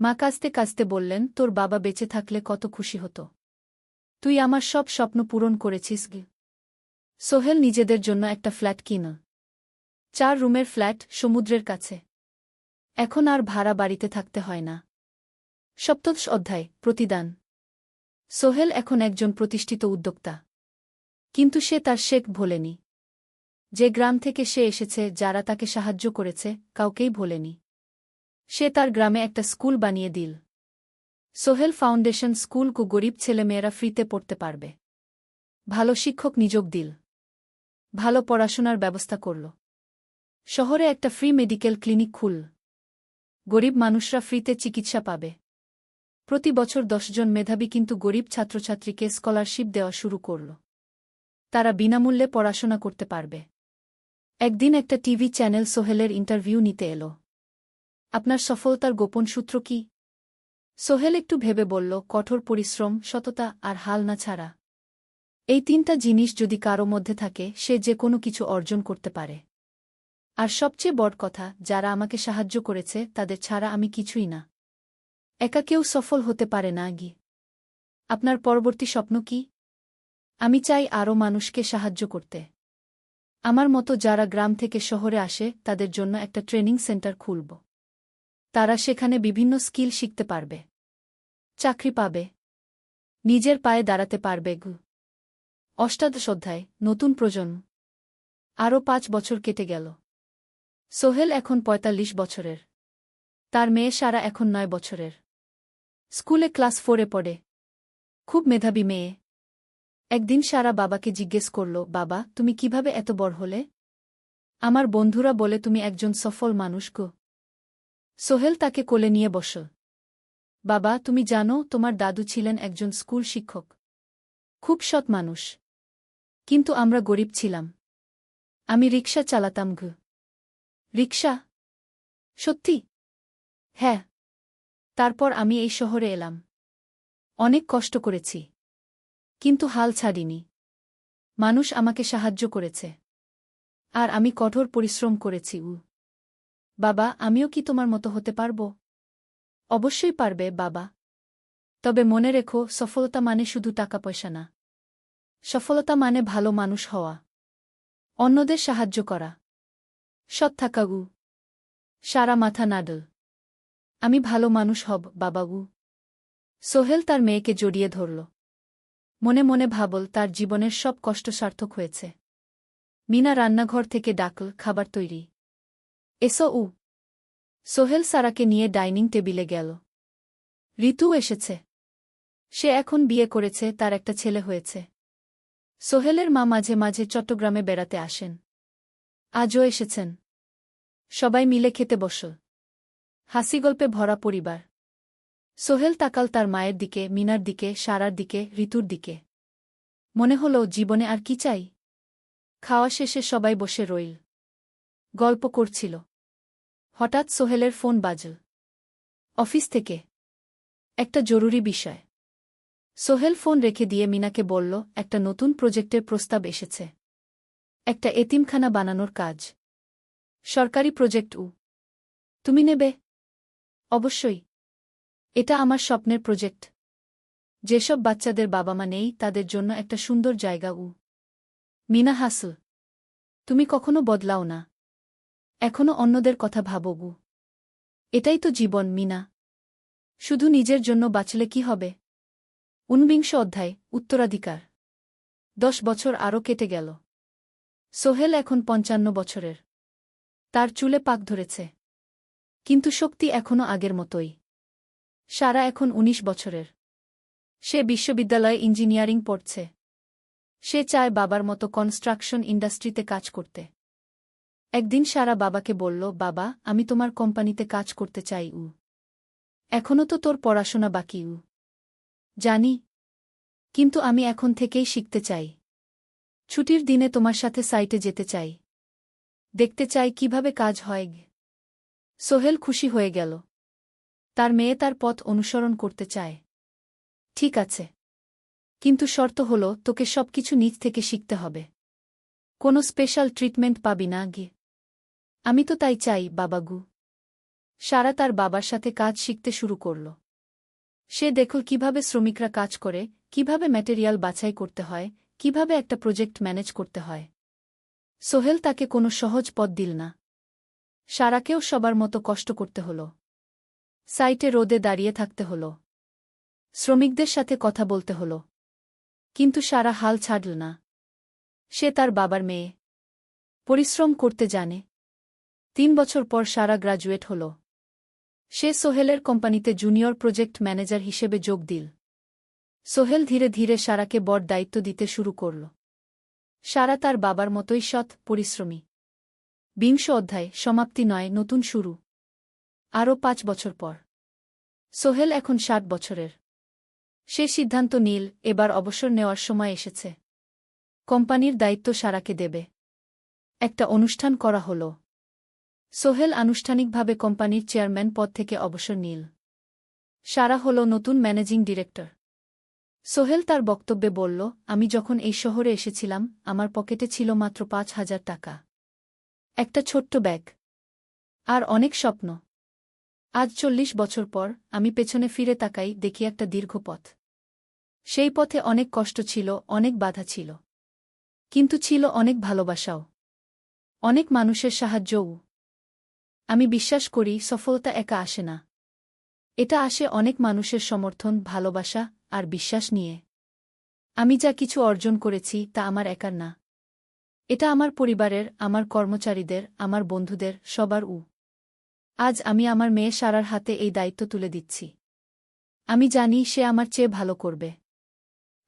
Speaker 1: মা কাঁদতে কাঁদতে বললেন, তোর বাবা বেঁচে থাকলে কত খুশি হতো। তুই আমার সব স্বপ্ন পূরণ করেছিস। সোহেল নিজেদের জন্য একটা ফ্ল্যাট কিন। 4 রুমের ফ্ল্যাট, সমুদ্রের কাছে। এখন আর ভাড়া বাড়িতে থাকতে হয় না। 17 অধ্যায়, প্রতিদান। সোহেল এখন একজন প্রতিষ্ঠিত উদ্যোক্তা। কিন্তু সে তার শেখ ভোলেনি। যে গ্রাম থেকে সে এসেছে, যারা তাকে সাহায্য করেছে, কাউকেই ভোলেনি। সে তার গ্রামে একটা স্কুল বানিয়ে দিল। সোহেল ফাউন্ডেশন স্কুল কু গরিব ছেলেমেয়েরা ফ্রিতে পড়তে পারবে। ভালো শিক্ষক নিযোগ দিল। ভালো পড়াশোনার ব্যবস্থা করল। শহরে একটা ফ্রি মেডিকেল ক্লিনিক খুলল। গরিব মানুষরা ফ্রিতে চিকিৎসা পাবে। প্রতি বছর 10 জন মেধাবী কিন্তু গরিব ছাত্রছাত্রীকে স্কলারশিপ দেওয়া শুরু করল। তারা বিনামূল্যে পড়াশোনা করতে পারবে। একদিন একটা টিভি চ্যানেল সোহেলের ইন্টারভিউ নিতে এলো। আপনার সফলতার গোপন সূত্র কি? সোহেল একটু ভেবে বলল, কঠোর পরিশ্রম, সততা আর হাল না ছাড়া। এই তিনটা জিনিস যদি কারো মধ্যে থাকে, সে যে কোনো কিছু অর্জন করতে পারে। আর সবচেয়ে বড় কথা, যারা আমাকে সাহায্য করেছে তাদের ছাড়া আমি কিছুই না। একা কেউ সফল হতে পারে না। আপনার পরবর্তী স্বপ্ন কি? আমি চাই আরও মানুষকে সাহায্য করতে। আমার মতো যারা গ্রাম থেকে শহরে আসে তাদের জন্য একটা ট্রেনিং সেন্টার খুলব। তারা সেখানে বিভিন্ন স্কিল শিখতে পারবে, চাকরি পাবে, নিজের পায়ে দাঁড়াতে পারবে। অষ্টাদশ অধ্যায়, নতুন প্রজন্ম। আরও 5 বছর কেটে গেল। সোহেল এখন ৪৫ বছরের। তার মেয়ে সারা এখন ৯ বছরের। স্কুলে ক্লাস 4-এ পড়ে। খুব মেধাবী মেয়ে। একদিন সারা বাবাকে জিজ্ঞেস করল, বাবা, তুমি কিভাবে এত বড় হলে? আমার বন্ধুরা বলে তুমি একজন সফল মানুষ গো। সোহেল তাকে কোলে নিয়ে বসল। বাবা, তুমি জানো তোমার দাদু ছিলেন একজন স্কুল শিক্ষক। খুব সৎ মানুষ। কিন্তু আমরা গরিব ছিলাম। আমি রিকশা চালাতাম। রিকশা? সত্যি? হ্যাঁ। তারপর আমি এই শহরে এলাম। অনেক কষ্ট করেছি। কিন্তু হাল ছাড়িনি। মানুষ আমাকে সাহায্য করেছে। আর আমি কঠোর পরিশ্রম করেছি। বাবা, আমিও কি তোমার মতো হতে পারব? অবশ্যই পারবে বাবা। তবে মনে রেখো, সফলতা মানে শুধু টাকা পয়সা না। সফলতা মানে ভালো মানুষ হওয়া, অন্যদের সাহায্য করা, সৎ থাকা। সারা মাথা নাড়ল। আমি ভালো মানুষ হব বাবা। সোহেল তার মেয়েকে জড়িয়ে ধরল। মনে মনে ভাবল, তার জীবনের সব কষ্ট সার্থক হয়েছে। মিনা রান্নাঘর থেকে ডাকল, খাবার তৈরি। এসো। সোহেল সারাকে নিয়ে ডাইনিং টেবিলে গেল। ঋতু এসেছে। সে এখন বিয়ে করেছে, তার একটা ছেলে হয়েছে। সোহেলের মা মাঝে মাঝে চট্টগ্রামে বেড়াতে আসেন। আজও এসেছেন। সবাই মিলে খেতে বসল। হাসিগল্পে ভরা পরিবার। সোহেল তাকাল তার মায়ের দিকে, মিনার দিকে, সারার দিকে, ঋতুর দিকে। মনে হল, জীবনে আর কি চাই? খাওয়া শেষে সবাই বসে রইল। গল্প করছিল। হঠাৎ সোহেলের ফোন বাজল। অফিস থেকে। একটা জরুরি বিষয়। সোহেল ফোন রেখে দিয়ে মিনাকে বলল, একটা নতুন প্রজেক্টের প্রস্তাব এসেছে। একটা এতিমখানা বানানোর কাজ। সরকারি প্রজেক্ট। তুমি নেবে? অবশ্যই। এটা আমার স্বপ্নের প্রজেক্ট। যেসব বাচ্চাদের বাবা মা নেই তাদের জন্য একটা সুন্দর জায়গা। মিনা হাসল। তুমি কখনো বদলাও না। এখনো অন্যদের কথা ভাবো। এটাই তো জীবন মিনা। শুধু নিজের জন্য বাঁচলে কি হবে? 49 অধ্যায়, উত্তরাধিকার। 10 বছর আরও কেটে গেল। সোহেল এখন 55 বছরের। তার চুলে পাক ধরেছে। কিন্তু শক্তি এখনও আগের মতোই। সারা এখন 19 বছরের। সে বিশ্ববিদ্যালয়ে ইঞ্জিনিয়ারিং পড়ছে। সে চায় বাবার মতো কনস্ট্রাকশন ইন্ডাস্ট্রিতে কাজ করতে। একদিন সারা বাবাকে বলল, বাবা, আমি তোমার কোম্পানিতে কাজ করতে চাই। এখনও তো তোর পড়াশোনা বাকি। জানি। কিন্তু আমি এখন থেকেই শিখতে চাই। ছুটির দিনে তোমার সাথে সাইটে যেতে চাই। দেখতে চাই কিভাবে কাজ হয়। সোহেল খুশি হয়ে গেল। তার মেয়ে তার পথ অনুসরণ করতে চায়। ঠিক আছে। কিন্তু শর্ত হল, তোকে সবকিছু নিজ থেকে শিখতে হবে। কোনো স্পেশাল ট্রিটমেন্ট পাবি না। আমি তো তাই চাই বাবাগু। সারা তার বাবার সাথে কাজ শিখতে শুরু করল। সে দেখল কিভাবে শ্রমিকরা কাজ করে, কিভাবে ম্যাটেরিয়াল বাছাই করতে হয়, কিভাবে একটা প্রজেক্ট ম্যানেজ করতে হয়। সোহেল তাকে কোনো সহজ পথ দিল না। সারাকেও সবার মতো কষ্ট করতে হল। সাইটে রোদে দাঁড়িয়ে থাকতে হল। শ্রমিকদের সাথে কথা বলতে হল। কিন্তু সারা হাল ছাড়ল না। সে তার বাবার মেয়ে। পরিশ্রম করতে জানে। 3 বছর পর সারা গ্রাজুয়েট হল। সে সোহেলের কোম্পানিতে জুনিয়র প্রজেক্ট ম্যানেজার হিসেবে যোগ দিল। সোহেল ধীরে ধীরে সারাকে বড় দায়িত্ব দিতে শুরু করল। সারা তার বাবার মতোই সৎ, পরিশ্রমী। 20 অধ্যায়, সমাপ্তি নয়, নতুন শুরু। আরও 5 বছর পর। সোহেল এখন 60 বছরের। সে সিদ্ধান্ত নিল, এবার অবসর নেওয়ার সময় এসেছে। কোম্পানির দায়িত্ব সারাকে দেবে। একটা অনুষ্ঠান করা হল। সোহেল আনুষ্ঠানিকভাবে কোম্পানির চেয়ারম্যান পদ থেকে অবসর নিল। সারা হল নতুন ম্যানেজিং ডিরেক্টর। সোহেল তার বক্তব্যে বলল, আমি যখন এই শহরে এসেছিলাম আমার পকেটে ছিল মাত্র ৫,০০০ টাকা, একটা ছোট্ট ব্যাগ আর অনেক স্বপ্ন। আজ ৪০ বছর পর আমি পেছনে ফিরে তাকাই, দেখি একটা দীর্ঘ পথ। সেই পথে অনেক কষ্ট ছিল, অনেক বাধা ছিল, কিন্তু ছিল অনেক ভালোবাসাও, অনেক মানুষের সাহায্যও। আমি বিশ্বাস করি সফলতা একা আসে না, এটা আসে অনেক মানুষের সমর্থন, ভালোবাসা আর বিশ্বাস নিয়ে। আমি যা কিছু অর্জন করেছি তা আমার একার না, এটা আমার পরিবারের, আমার কর্মচারীদের, আমার বন্ধুদের, সবার। আজ আমি আমার মেয়ে সারার হাতে এই দায়িত্ব তুলে দিচ্ছি। আমি জানি সে আমার চেয়ে ভালো করবে,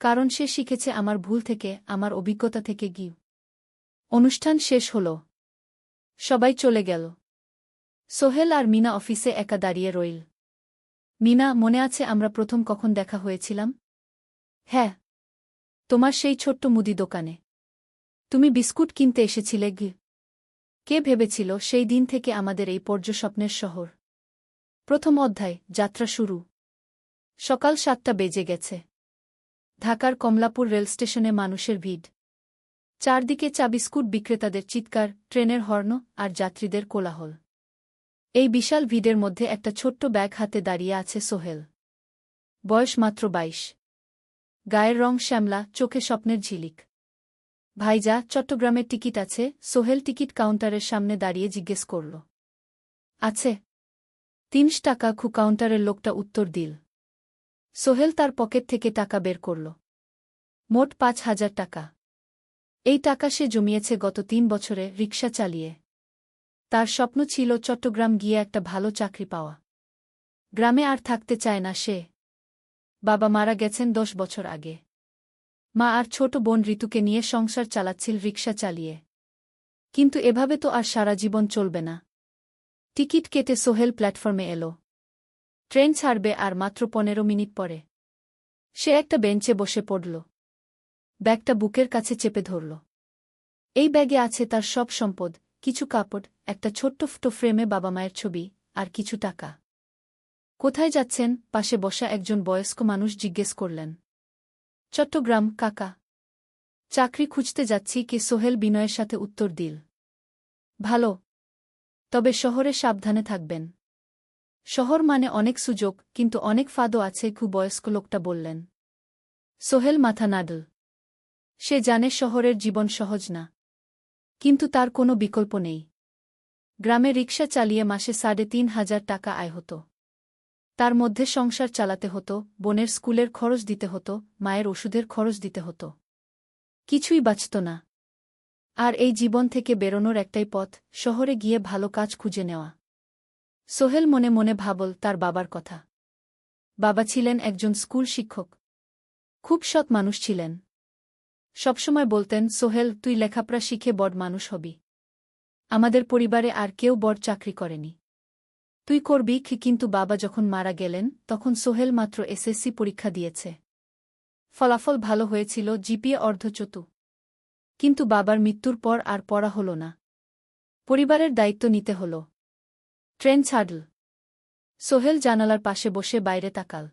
Speaker 1: কারণ সে শিখেছে আমার ভুল থেকে, আমার অভিজ্ঞতা থেকে। অনুষ্ঠান শেষ হল, সবাই চলে গেল। সোহেল আর মিনা অফিসে একা দাঁড়িয়ে রইল। মিনা, মনে আছে আমরা প্রথম কখন দেখা হয়েছিলাম? হ্যাঁ, তোমার সেই ছোট্ট মুদি দোকানে তুমি বিস্কুট কিনতে এসেছিলে। কে ভেবেছিল সেই দিন থেকে আমাদের এই পর্যস্বপ্নের শহর। প্রথম অধ্যায়, যাত্রা শুরু। সকাল ৭টা বেজে গেছে। ঢাকার কমলাপুর রেলস্টেশনে মানুষের ভিড়। চারদিকে চা বিস্কুট বিক্রেতাদের চিৎকার, ট্রেনের হর্ন আর যাত্রীদের কোলাহল। এই বিশাল ভিড়ের মধ্যে একটা ছোট্ট ব্যাগ হাতে দাঁড়িয়ে আছে সোহেল। বয়স মাত্র ২২। গায়ের রং শ্যামলা, চোখে স্বপ্নের ঝিলিক। ভাইজা, চট্টগ্রামের টিকিট আছে? সোহেল টিকিট কাউন্টারের সামনে দাঁড়িয়ে জিজ্ঞেস করল। আছে। ৩০ টাকা। কাউন্টারের লোকটা উত্তর দিল। সোহেল তার পকেট থেকে টাকা বের করল। মোট ৫,০০০ টাকা। এই টাকা সে জমিয়েছে গত ৩ বছরে রিকশা চালিয়ে। তার স্বপ্ন ছিল চট্টগ্রাম গিয়ে একটা ভালো চাকরি পাওয়া। গ্রামে আর থাকতে চায় না সে। বাবা মারা গেছেন ১০ বছর আগে। মা আর ছোট বোন ঋতুকে নিয়ে সংসার চালাচ্ছিল রিকশা চালিয়ে। কিন্তু এভাবে তো আর সারা জীবন চলবে না। টিকিট কেটে সোহেল প্ল্যাটফর্মে এল। ট্রেন ছাড়বে আর মাত্র ১৫ মিনিট পরে। সে একটা বেঞ্চে বসে পড়ল। ব্যাগটা বুকের কাছে চেপে ধরল। এই ব্যাগে আছে তার সব সম্পদ, কিছু কাপড়, একটা ছোট্ট ফটো ফ্রেমে বাবা মায়ের ছবি, আর কিছু টাকা। কোথায় যাচ্ছেন? পাশে বসা একজন বয়স্ক মানুষ জিজ্ঞেস করলেন। চট্টগ্রাম কাকা। চাকরি খুঁজতে যাচ্ছি। কে? সোহেল বিনয়ের সাথে উত্তর দিল। ভালো, তবে শহরে সাবধানে থাকবেন। শহর মানে অনেক সুযোগ, কিন্তু অনেক ফাঁদও আছে। বয়স্ক লোকটা বললেন। সোহেল মাথা নাড়ল। সে জানে শহরের জীবন সহজ না, কিন্তু তার কোনো বিকল্প নেই। গ্রামে রিকশা চালিয়ে মাসে ৩,৫০০ টাকা আয় হতো। তার মধ্যে সংসার চালাতে হতো, বোনের স্কুলের খরচ দিতে হতো, মায়ের ওষুধের খরচ দিতে হতো। কিছুই বাঁচত না। আর এই জীবন থেকে বেরোনোর একটাই পথ, শহরে গিয়ে ভালো কাজ খুঁজে নেওয়া। সোহেল মনে মনে ভাবল তার বাবার কথা। বাবা ছিলেন একজন স্কুল শিক্ষক। খুব সৎ মানুষ ছিলেন। সবসময় বলতেন, সোহেল, তুই লেখাপড়া শিখে বড় মানুষ হবি। আমাদের পরিবারে আর কেউ বড় চাকরি করেনি, তুই করবি। কিন্তু বাবা যখন মারা গেলেন তখন সোহেল মাত্র এসএসসি পরীক্ষা দিয়েছে। ফলাফল ভালো হয়েছিল, জিপিএ অর্ধচতু। কিন্তু বাবার মৃত্যুর পর আর পড়া হল না। পরিবারের দায়িত্ব নিতে হল। ট্রেন ছাড়ল। সোহেল জানালার পাশে বসে বাইরে তাকাল।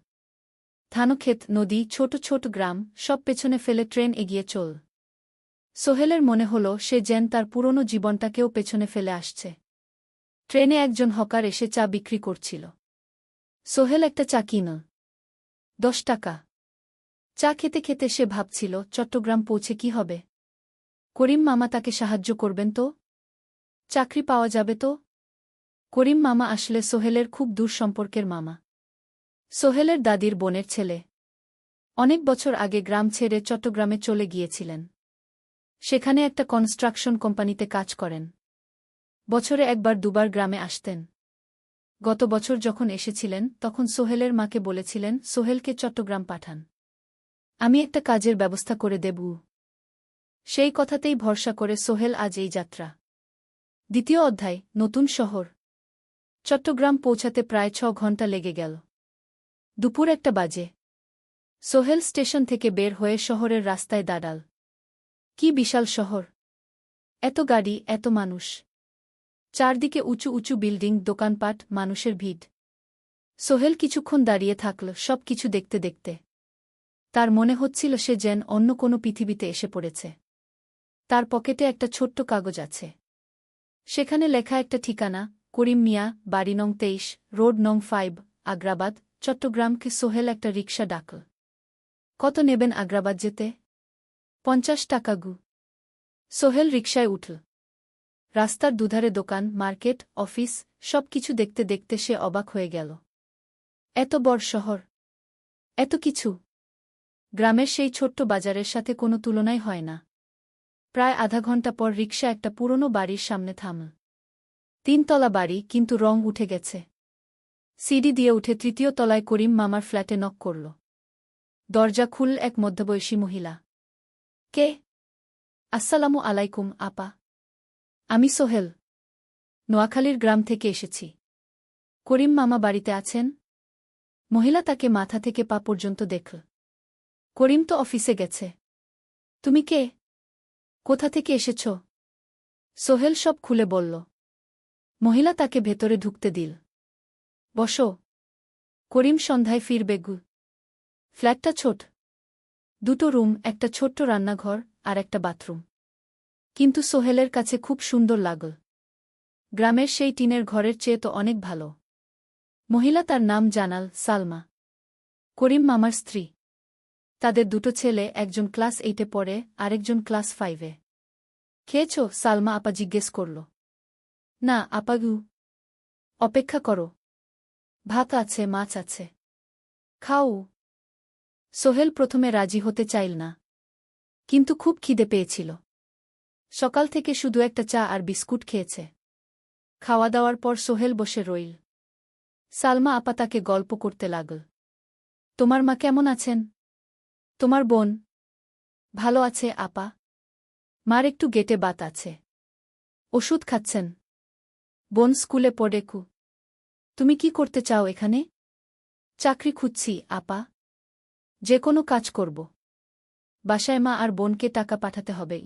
Speaker 1: ধানক্ষেত, নদী, ছোট ছোট গ্রাম, সব পেছনে ফেলে ট্রেন এগিয়ে চল। সোহেলের মনে হল সে যেন তার পুরনো জীবনটাকেও পেছনে ফেলে আসছে। ট্রেনে একজন হকার এসে চা বিক্রি করছিল। সোহেল একটা চা কিনল। ১০ টাকা। চা খেতে খেতে সে ভাবছিল, চট্টগ্রাম পৌঁছে কি হবে? করিম মামা তাকে সাহায্য করবেন তো? চাকরি পাওয়া যাবে তো? করিম মামা আসলে সোহেলের খুব দূর সম্পর্কের মামা। সোহেলের দাদির বোনের ছেলে। অনেক বছর আগে গ্রাম ছেড়ে চট্টগ্রামে চলে গিয়েছিলেন। সেখানে একটা কনস্ট্রাকশন কোম্পানিতে কাজ করেন। বছরে একবার দুবার গ্রামে আসতেন। গত বছর যখন এসেছিলেন তখন সোহেলের মাকে বলেছিলেন সোহেলকে চট্টগ্রাম পাঠান, আমি একটা কাজের ব্যবস্থা করে দেব। সেই কথাতেই ভরসা করে সোহেল আজ এই যাত্রা। দ্বিতীয় অধ্যায়, নতুন শহর। চট্টগ্রাম পৌঁছাতে প্রায় ৬ ঘণ্টা লেগে গেল। দুপুর ১টা বাজে। সোহেল স্টেশন থেকে বের হয়ে শহরের রাস্তায় দাঁড়াল। কি বিশাল শহর! এত গাড়ি, এত মানুষ। চারদিকে উঁচু উঁচু বিল্ডিং, দোকানপাট, মানুষের ভিড়। সোহেল কিছুক্ষণ দাঁড়িয়ে থাকল সব কিছু দেখতে দেখতে। তার মনে হচ্ছিল সে যেন অন্য কোনো পৃথিবীতে এসে পড়েছে। তার পকেটে একটা ছোট্ট কাগজ আছে। সেখানে লেখা একটা ঠিকানা, করিম মিয়া, বাড়ি নং 23, রোড নং 5, আগ্রাবাদ, চট্টগ্রামকে। সোহেল একটা রিকশা ডাকল। কত নেবেন আগ্রাবাদ যেতে? 50 টাকা গু। সোহেল রিকশায় উঠল। রাস্তার দুধারে দোকান, মার্কেট, অফিস, সব কিছু দেখতে দেখতে সে অবাক হয়ে গেল। এত বড় শহর, এত কিছু! গ্রামের সেই ছোট্ট বাজারের সাথে কোনো তুলনাই হয় না। প্রায় আধা ঘন্টা পর রিকশা একটা পুরনো বাড়ির সামনে থামল। 3 তলা বাড়ি, কিন্তু রং উঠে গেছে। সিঁড়ি দিয়ে উঠে 3য় তলায় করিম মামার ফ্ল্যাটে নক করল। দরজা খুলল এক মধ্যবয়সী মহিলা। কে? আসসালামু আলাইকুম আপা। আমি সোহেল। নোয়াখালীর গ্রাম থেকে এসেছি। করিম মামা বাড়িতে আছেন? মহিলা তাকে মাথা থেকে পা পর্যন্ত দেখল। করিম তো অফিসে গেছে। তুমি কে? কোথা থেকে এসেছ? সোহেল সব খুলে বলল। মহিলা তাকে ভেতরে ঢুকতে দিল। বসো। করিম সন্ধ্যায় ফিরবে গু। ফ্ল্যাটটা ছোট। 2টো রুম, একটা ছোট্ট রান্নাঘর আর একটা বাথরুম। কিন্তু সোহেলের কাছে খুব সুন্দর লাগল। গ্রামের সেই টিনের ঘরের চেয়ে তো অনেক ভালো। মহিলা তার নাম জানাল সালমা। করিম মামার স্ত্রী। তাদের 2টো ছেলে, একজন ক্লাস 8-এ পড়ে, আরেকজন ক্লাস 5-এ। খেয়েছ? সালমা আপা জিজ্ঞেস করল। না আপা গু। অপেক্ষা করো। ভাত আছে, মাছ আছে। খাও। সোহেল প্রথমে রাজি হতে চাইল না। কিন্তু খুব খিদে পেয়েছিল। সকাল থেকে শুধু একটা চা আর বিস্কুট খেয়েছে। খাওয়া দাওয়ার পর সোহেল বসে রইল। সালমা আপা তাকে গল্প করতে লাগল। তোমার মা কেমন আছেন? তোমার বোন? ভালো আছে আপা। মার একটু গেটে বাত আছে। ওষুধ খাচ্ছেন। বোন স্কুলে পড়ে কু। তুমি কি করতে চাও এখানে? চাকরি খুঁজছি আপা। যে কোনো কাজ করব। বাসায় মা আর বোনকে টাকা পাঠাতে হবে।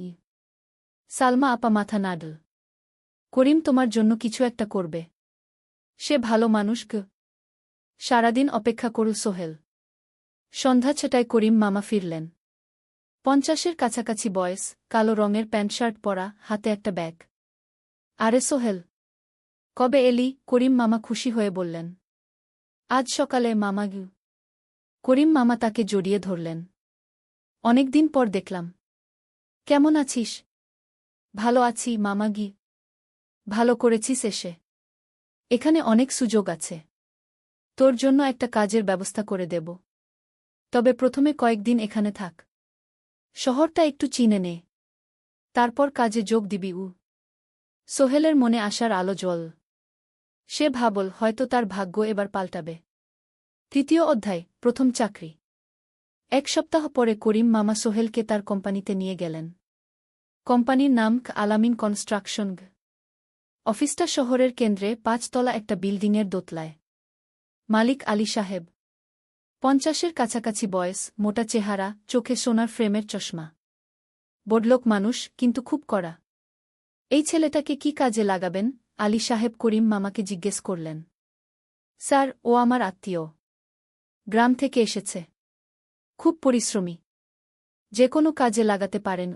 Speaker 1: সালমা আপা মাথা নাড়ল। করিম তোমার জন্য কিছু একটা করবে। সে ভালো মানুষ গ। সারাদিন অপেক্ষা করল সোহেল। সন্ধ্যা 6টায় করিম মামা ফিরলেন। 50-এর কাছাকাছি বয়স, কালো রঙের প্যান্ট শার্ট পরা, হাতে একটা ব্যাগ। আরে সোহেল, কবে এলি? করিম মামা খুশি হয়ে বললেন। আজ সকালে মামা গু। করিম মামা তাকে জড়িয়ে ধরলেন। অনেকদিন পর দেখলাম। কেমন আছিস? ভালো আছি মামা গি। ভালো করেছিস এসে। এখানে অনেক সুযোগ আছে। তোর জন্য একটা কাজের ব্যবস্থা করে দেব। তবে প্রথমে কয়েকদিন এখানে থাক। শহরটা একটু চিনে নে। তারপর কাজে যোগ দিবি। সোহেলের মনে আসার আলো জ্বল। সে ভাবল হয়তো তার ভাগ্য এবার পাল্টাবে। 3য় অধ্যায়, প্রথম চাকরি। 1 সপ্তাহ পরে করিম মামা সোহেলকে তার কোম্পানিতে নিয়ে গেলেন। কোম্পানির নাম আলামিন কনস্ট্রাকশন। অফিসটা শহরের কেন্দ্রে, 5 তলা একটা বিল্ডিংয়ের দোতলায়। মালিক আলী সাহেব। 50-এর কাছাকাছি বয়স, মোটা চেহারা, চোখে সোনার ফ্রেমের চশমা। বড়লোক মানুষ, কিন্তু খুব কড়া। এই ছেলেটাকে কি কাজে লাগাবেন? আলী সাহেব করিম মামাকে জিজ্ঞেস করলেন। স্যার, ও আমার আত্মীয়। গ্রাম থেকে এসেছে। খুব পরিশ্রমী। যে কোনো কাজে লাগাতে পারেন।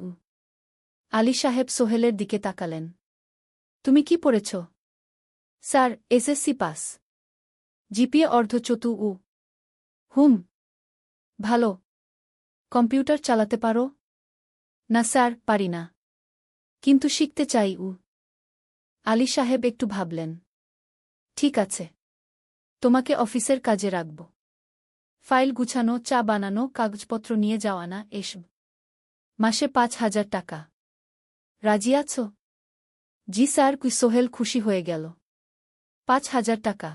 Speaker 1: আলী সাহেব সোহেলের দিকে তাকালেন। তুমি কি পড়েছ? Sir, SSC pass. জিপিএ অর্ধচতু। হুম। ভালো। কম্পিউটার চালাতে পারো? না স্যার, পারি না। কিন্তু শিখতে চাই। আলী সাহেব একটু ভাবলেন। ঠিক আছে। তোমাকে অফিসের কাজে রাখব। ফাইল গুছানো, চা বানানো, কাগজপত্র নিয়ে যাওয়া, না এসব। মাসে 5,000 টাকা। রাজি আছো? জি স্যার। সোহেল খুশি হয়ে গেল। 5,000 টাকা।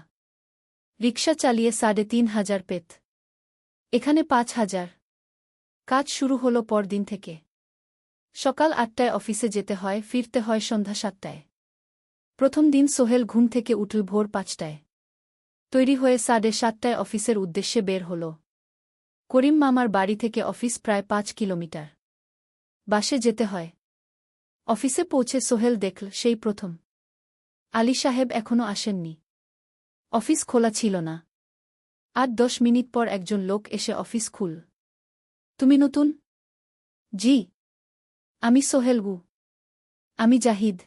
Speaker 1: রিকশা চালিয়ে 3,500 পেত। এখানে 5,000। কাজ শুরু হলো পরদিন থেকে। সকাল 8টায় অফিসে যেতে হয়, ফিরতে হয় সন্ধ্যা 7টায়। প্রথম দিন সোহেল ঘুম থেকে উঠল ভোর 5টায়। তৈরি হয়ে 7:30টায় অফিসের উদ্দেশ্যে বের হল। করিম মামার বাড়ি থেকে অফিস প্রায় 5 কিলোমিটার। বাসে যেতে হয়। অফিসে পৌঁছে সোহেল দেখল সেই প্রথম আলী সাহেব এখনো আসেননি। অফিস খোলা ছিল না। ৮-১০ মিনিট পর একজন লোক এসে অফিস খুল। তুমি নতুন? জি। আমি সোহেল গু। আমি জাহিদ,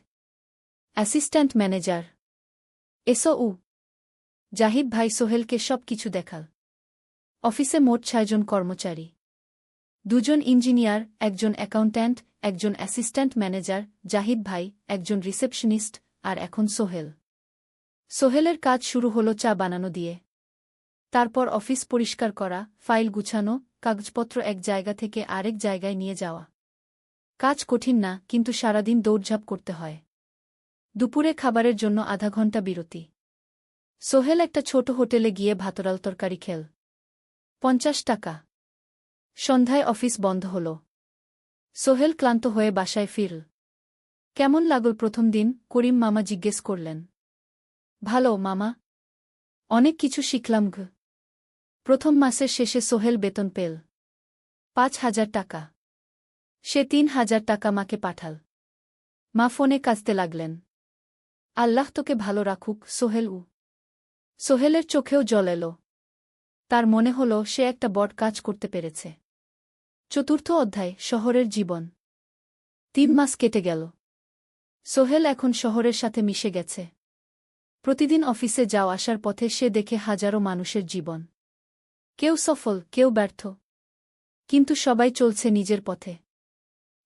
Speaker 1: অ্যাসিস্ট্যান্ট ম্যানেজার। এসো উ। জাহিদ ভাই সোহেলকে সব কিছু দেখাল। অফিসে মোট ৬ জন কর্মচারী। ২ জন ইঞ্জিনিয়ার, একজন অ্যাকাউন্ট্যান্ট, একজন অ্যাসিস্ট্যান্ট ম্যানেজার, জাহিদ ভাই, একজন রিসেপশনিস্ট, আর এখন সোহেল। সোহেলের কাজ শুরু হলো চা বানানো দিয়ে। তারপর অফিস পরিষ্কার করা, ফাইল গুছানো, কাগজপত্র এক জায়গা থেকে আরেক জায়গায় নিয়ে যাওয়া। কাজ কঠিন না, কিন্তু সারাদিন দৌড়ঝাঁপ করতে হয়। দুপুরে খাবারের জন্য আধা ঘণ্টা বিরতি। সোহেল একটা ছোট হোটেলে গিয়ে ভাতরাল তরকারি খেল। ৫০ টাকা। সন্ধ্যায় অফিস বন্ধ হল। সোহেল ক্লান্ত হয়ে বাসায় ফিরল। কেমন লাগল প্রথম দিন? করিম মামা জিজ্ঞেস করলেন। ভালো মামা। অনেক কিছু শিখলাম ঘ। প্রথম মাসের শেষে সোহেল বেতন পেল ৫,০০০ টাকা। সে ৩,০০০ টাকা মাকে পাঠাল। মা ফোনে কাঁদতে লাগলেন। আল্লাহ তোকে ভালো রাখুক সোহেল উ। সোহেলের চোখেও জল এল। তার মনে হল সে একটা বড় কাজ করতে পেরেছে। চতুর্থ অধ্যায়, শহরের জীবন। ৩ মাস কেটে গেল। সোহেল এখন শহরের সাথে মিশে গেছে। প্রতিদিন অফিসে যাও আসার পথে সে দেখে হাজারো মানুষের জীবন। কেউ সফল, কেউ ব্যর্থ, কিন্তু সবাই চলছে নিজের পথে।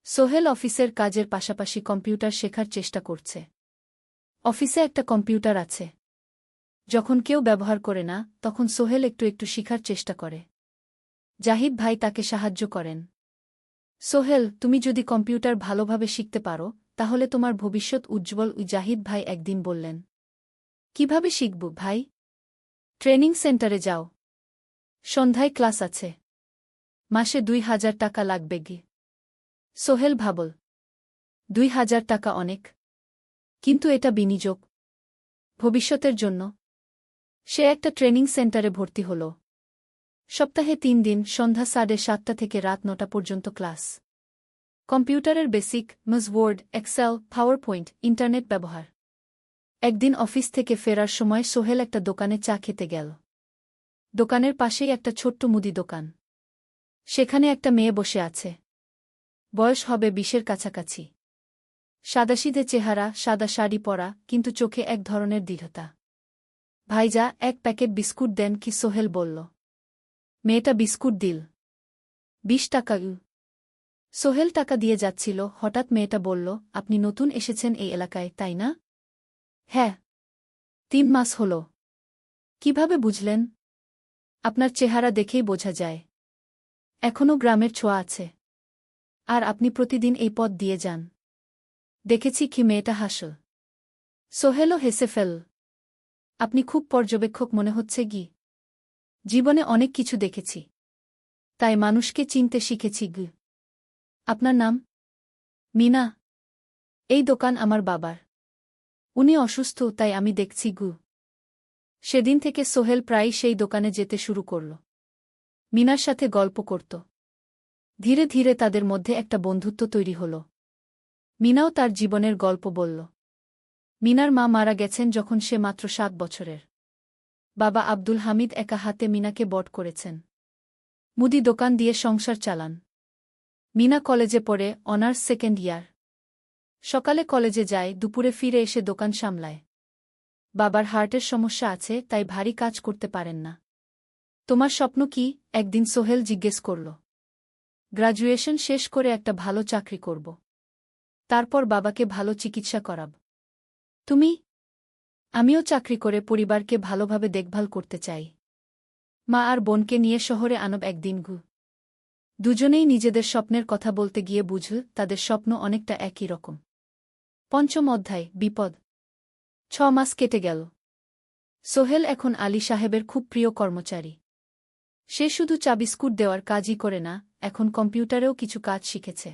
Speaker 1: সোহেল অফিসের কাজের পাশাপাশি কম্পিউটার শেখার চেষ্টা করছে। অফিসে একটা কম্পিউটার আছে। যখন কেউ ব্যবহার করে না, তখন সোহেল একটু একটু শিখার চেষ্টা করে। জাহিদ ভাই তাকে সাহায্য করেন। সোহেল, তুমি যদি কম্পিউটার ভালোভাবে শিখতে পারো, তাহলে তোমার ভবিষ্যৎ উজ্জ্বল। জাহিদ ভাই একদিন বললেন। কিভাবে শিখব ভাই? ট্রেনিং সেন্টারে যাও। সন্ধ্যায় ক্লাস আছে। মাসে ২,০০০ টাকা লাগবে গি। সোহেল ভাবল। ২,০০০ টাকা অনেক, কিন্তু এটা বিনিয়োগ। ভবিষ্যতের জন্য। সে একটা ট্রেনিং সেন্টারে ভর্তি হল। সপ্তাহে ৩ দিন, সন্ধ্যা ৭:৩০ থেকে রাত ৯টা পর্যন্ত ক্লাস। কম্পিউটারের basic, MS Word, Excel, PowerPoint, internet ব্যবহার। একদিন অফিস থেকে ফেরার সময় সোহেল একটা দোকানে চা খেতে গেল। দোকানের পাশেই একটা ছোট্ট মুদি দোকান। সেখানে একটা মেয়ে বসে আছে। বয়স হবে ২০-এর কাছাকাছি। সাদাসিধে চেহারা, সাদা শাড়ি পরা, কিন্তু চোখে এক ধরনের দৃঢ়তা। ভাইজা, এক প্যাকেট বিস্কুট দেন কি? সোহেল বলল। মেয়েটা বিস্কুট দিল। ২০ টাকা। সোহেল টাকা দিয়ে যাচ্ছিল, হঠাৎ মেয়েটা বলল, আপনি নতুন এসেছেন এই এলাকায়, তাই না? হ্যাঁ। ৩ মাস হল। কিভাবে বুঝলেন? আপনার চেহারা দেখেই বোঝা যায়। এখনও গ্রামের ছোঁয়া আছে। আর আপনি প্রতিদিন এই পথ দিয়ে যান। দেখেছি কি? মেয়েটা হাসল। সোহেলও হেসে ফেল। আপনি খুব পর্যবেক্ষক মনে হচ্ছে গি। জীবনে অনেক কিছু দেখেছি, তাই মানুষকে চিনতে শিখেছি গি। আপনার নাম? মিনা। এই দোকান আমার বাবার। উনি অসুস্থ, তাই আমি দেখছি গু। সেদিন থেকে সোহেল প্রায়ই সেই দোকানে যেতে শুরু করল। মিনার সাথে গল্প করত। ধীরে ধীরে তাদের মধ্যে একটা বন্ধুত্ব তৈরি হল। মিনাও তার জীবনের গল্প বলল। মিনার মা মারা গেছেন যখন সে মাত্র ৭ বছরের। বাবা আব্দুল হামিদ একা হাতে মিনাকে বড় করেছেন। মুদি দোকান দিয়ে সংসার চালান। মিনা কলেজে পড়ে, অনার্স সেকেন্ড ইয়ার। সকালে কলেজে যায়, দুপুরে ফিরে এসে দোকান সামলায়। বাবার হার্টের সমস্যা আছে, তাই ভারী কাজ করতে পারেন না। তোমার স্বপ্ন কি? একদিন সোহেল জিজ্ঞেস করল। গ্র্যাজুয়েশন শেষ করে একটা ভালো চাকরি করব। তারপর বাবাকে ভালো চিকিৎসা করাব। তুমি? আমিও চাকরি করে পরিবারকে ভালোভাবে দেখভাল করতে চাই। মা আর বোনকে নিয়ে শহরে আনব একদিন গু। দুজনেই নিজেদের স্বপ্নের কথা বলতে গিয়ে বুঝল তাদের স্বপ্ন অনেকটা একই রকম। পঞ্চম অধ্যায়, বিপদ। ৬ মাস কেটে গেল। সোহেল এখন আলী সাহেবের খুব প্রিয় কর্মচারী। সে শুধু চা বিস্কুট দেওয়ার কাজই করে না, এখন কম্পিউটারেও কিছু কাজ শিখেছে।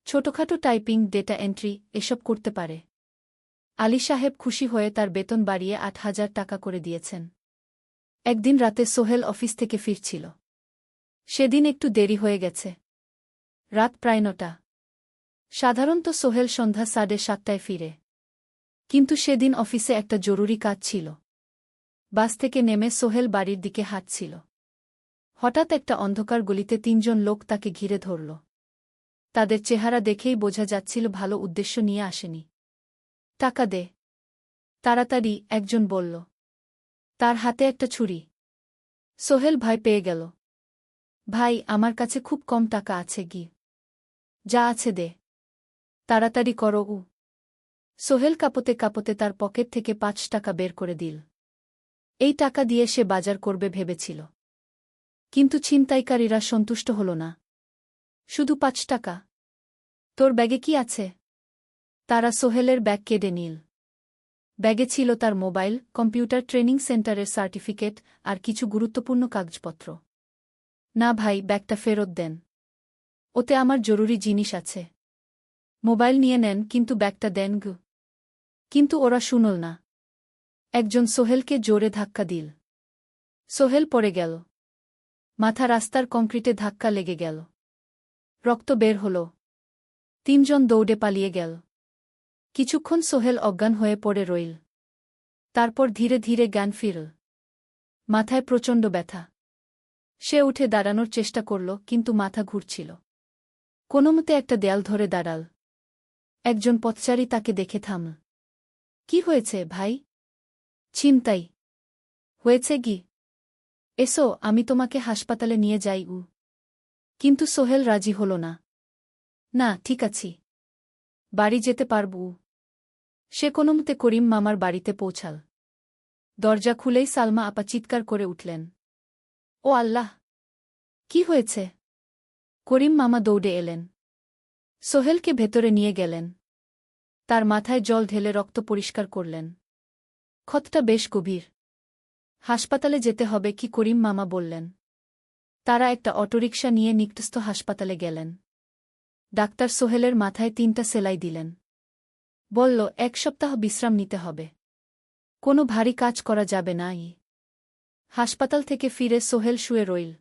Speaker 1: ছোটখাটো টাইপিং, ডেটা এন্ট্রি, এসব করতে পারে। আলী সাহেব খুশি হয়ে তার বেতন বাড়িয়ে ৮,০০০ টাকা করে দিয়েছেন। একদিন রাতে সোহেল অফিস থেকে ফিরছিল। সেদিন একটু দেরি হয়ে গেছে। রাত প্রায় ৯টা। সাধারণত সোহেল সন্ধ্যা ৭:৩০টায় ফিরে। কিন্তু সেদিন অফিসে একটা জরুরি কাজ ছিল। বাস থেকে নেমে সোহেল বাড়ির দিকে হাঁটছিল। হঠাৎ একটা অন্ধকার গলিতে ৩ জন লোক তাকে ঘিরে ধরল। তাদের চেহারা দেখেই বোঝা যাচ্ছিল ভালো উদ্দেশ্য নিয়ে আসেনি। টাকা দে, তাড়াতাড়ি, একজন বলল। তার হাতে একটা ছুরি। সোহেল ভয় পেয়ে গেল। ভাই, আমার কাছে খুব কম টাকা আছে গি। যা আছে দে, তাড়াতাড়ি করো। সোহেল কাঁপতে কাঁপতে তার পকেট থেকে ৫ টাকা বের করে দিল। এই টাকা দিয়ে সে বাজার করবে ভেবেছিল। কিন্তু ছিনতাইকারীরা সন্তুষ্ট হল না। শুধু ৫ টাকা? তোর ব্যাগে কি আছে? তারা সোহেলের ব্যাগ কেড়ে নিল। ব্যাগে ছিল তার মোবাইল, কম্পিউটার ট্রেনিং সেন্টারের সার্টিফিকেট আর কিছু গুরুত্বপূর্ণ কাগজপত্র। না ভাই, ব্যাগটা ফেরত দেন। ওতে আমার জরুরি জিনিস আছে। মোবাইল নিয়ে নেন, কিন্তু ব্যাগটা দেন গু। কিন্তু ওরা শুনল না। একজন সোহেলকে জোরে ধাক্কা দিল। সোহেল পড়ে গেল। মাথা রাস্তার কংক্রিটে ধাক্কা লেগে গেল। রক্ত বের হল। ৩ জন দৌড়ে পালিয়ে গেল। কিছুক্ষণ সোহেল অজ্ঞান হয়ে পড়ে রইল। তারপর ধীরে ধীরে জ্ঞান ফিরল। মাথায় প্রচণ্ড ব্যথা। সে উঠে দাঁড়ানোর চেষ্টা করল, কিন্তু মাথা ঘুরছিল। কোনোমতে একটা দেয়াল ধরে দাঁড়াল। একজন পথচারী তাকে দেখে থামল। কি হয়েছে ভাই? ছিনতাই হয়েছে গি? এসো, আমি তোমাকে হাসপাতালে নিয়ে যাই। কিন্তু সোহেল রাজি হল না। না, ঠিক আছি, বাড়ি যেতে পারব। সে কোনোমতে করিম মামার বাড়িতে পৌঁছাল। দরজা খুলেই সালমা আপা চিৎকার করে উঠলেন। ও আল্লাহ! কি হয়েছে? করিম মামা দৌড়ে এলেন। সোহেলকে ভেতরে নিয়ে গেলেন। তার মাথায় জল ঢেলে রক্ত পরিষ্কার করলেন। ক্ষতটা বেশ গভীর। হাসপাতালে যেতে হবে কি? করিম মামা বললেন। তারা একটা অটোরিকশা নিয়ে নিকটস্থ হাসপাতালে গেলেন। ডাক্তার সোহেলের মাথায় ৩টা সেলাই দিলেন। বলল, ১ সপ্তাহ বিশ্রাম নিতে হবে। কোনো ভারী কাজ করা যাবে না। হাসপাতাল থেকে ফিরে সোহেল শুয়ে রইল।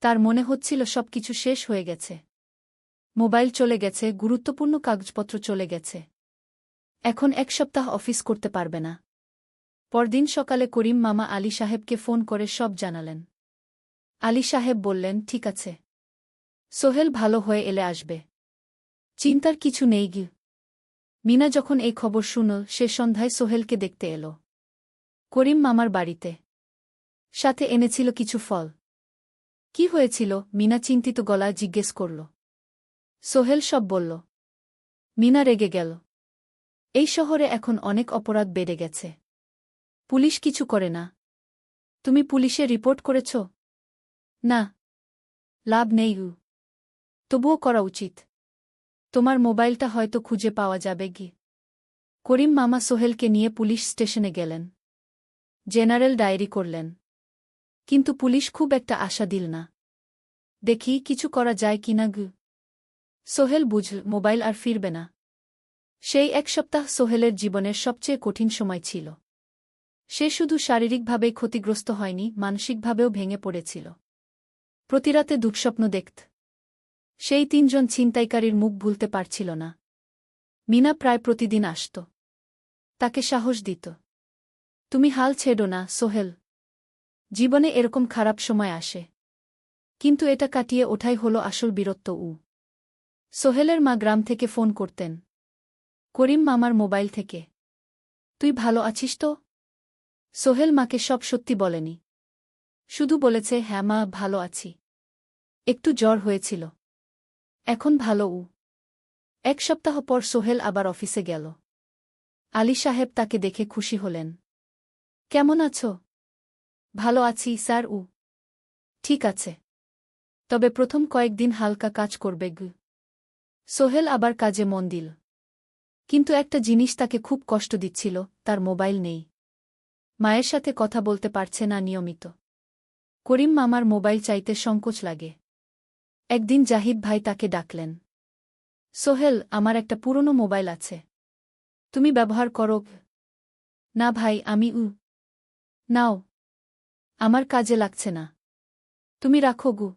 Speaker 1: তার মনে হচ্ছিল সবকিছু শেষ হয়ে গেছে। মোবাইল চলে গেছে, গুরুত্বপূর্ণ কাগজপত্র চলে গেছে। এখন ১ সপ্তাহ অফিস করতে পারবে না। পরদিন সকালে করিম মামা আলী সাহেবকে ফোন করে সব জানালেন। আলী সাহেব বললেন, ঠিক আছে, সোহেল ভালো হয়ে এলে আসবে, চিন্তার কিছু নেই গি। মিনা যখন এই খবর শুনল, সে সন্ধ্যায় সোহেলকে দেখতে এলো করিম মামার বাড়িতে। সাথে এনেছিল কিছু ফল। কি হয়েছিল? মিনা চিন্তিত গলায় জিজ্ঞেস করল। সোহেল সব বলল। মিনা রেগে গেল। এই শহরে এখন অনেক অপরাধ বেড়ে গেছে। পুলিশ কিছু করে না। তুমি পুলিশে রিপোর্ট করেছ? না, লাভ নেই। তবুও করা উচিত। তোমার মোবাইলটা হয়তো খুঁজে পাওয়া যাবে গি। করিম মামা সোহেলকে নিয়ে পুলিশ স্টেশনে গেলেন। জেনারেল ডায়েরি করলেন। কিন্তু পুলিশ খুব একটা আশা দিল না। দেখি কিছু করা যায় কিনা গু। সোহেল বুঝল মোবাইল আর ফিরবে না। সেই ১ সপ্তাহ সোহেলের জীবনের সবচেয়ে কঠিন সময় ছিল। সে শুধু শারীরিকভাবেই ক্ষতিগ্রস্ত হয়নি, মানসিকভাবেও ভেঙে পড়েছিল। প্রতিরাতে দুঃস্বপ্ন দেখত। সেই ৩ জন ছিনতাইকারীর মুখ ভুলতে পারছিল না। মিনা প্রায় প্রতিদিন আসত। তাকে সাহস দিত। তুমি হাল ছেড়ো না সোহেল। জীবনে এরকম খারাপ সময় আসে। কিন্তু এটা কাটিয়ে ওঠাই হলো আসল বীরত্ব। সোহেলের মা গ্রাম থেকে ফোন করতেন। করিম মামার মোবাইল থেকে। তুই ভালো আছিস তো? সোহেল মাকে সব সত্যি বলেনি। শুধু বলেছে, হ্যাঁ মা, ভালো আছি। একটু জ্বর হয়েছিল। এখন ভালো। ১ সপ্তাহ পর সোহেল আবার অফিসে গেল। আলী সাহেব তাকে দেখে খুশি হলেন। কেমন আছো? ভালো আছি স্যার। ঠিক আছে, তবে প্রথম কয়েকদিন হালকা কাজ করবে গু। সোহেল আবার কাজে মন দিল। কিন্তু একটা জিনিস তাকে খুব কষ্ট দিচ্ছিল, তার মোবাইল নেই। মায়ের সাথে কথা বলতে পারছে না নিয়মিত। করিম মামার মোবাইল চাইতে সংকোচ লাগে। একদিন জাহিদ ভাই তাকে ডাকলেন। সোহেল, আমার একটা পুরনো মোবাইল আছে, তুমি ব্যবহার করো? না ভাই, আমি নাও, আমার কাজে লাগছে না, তুমি রাখো গু।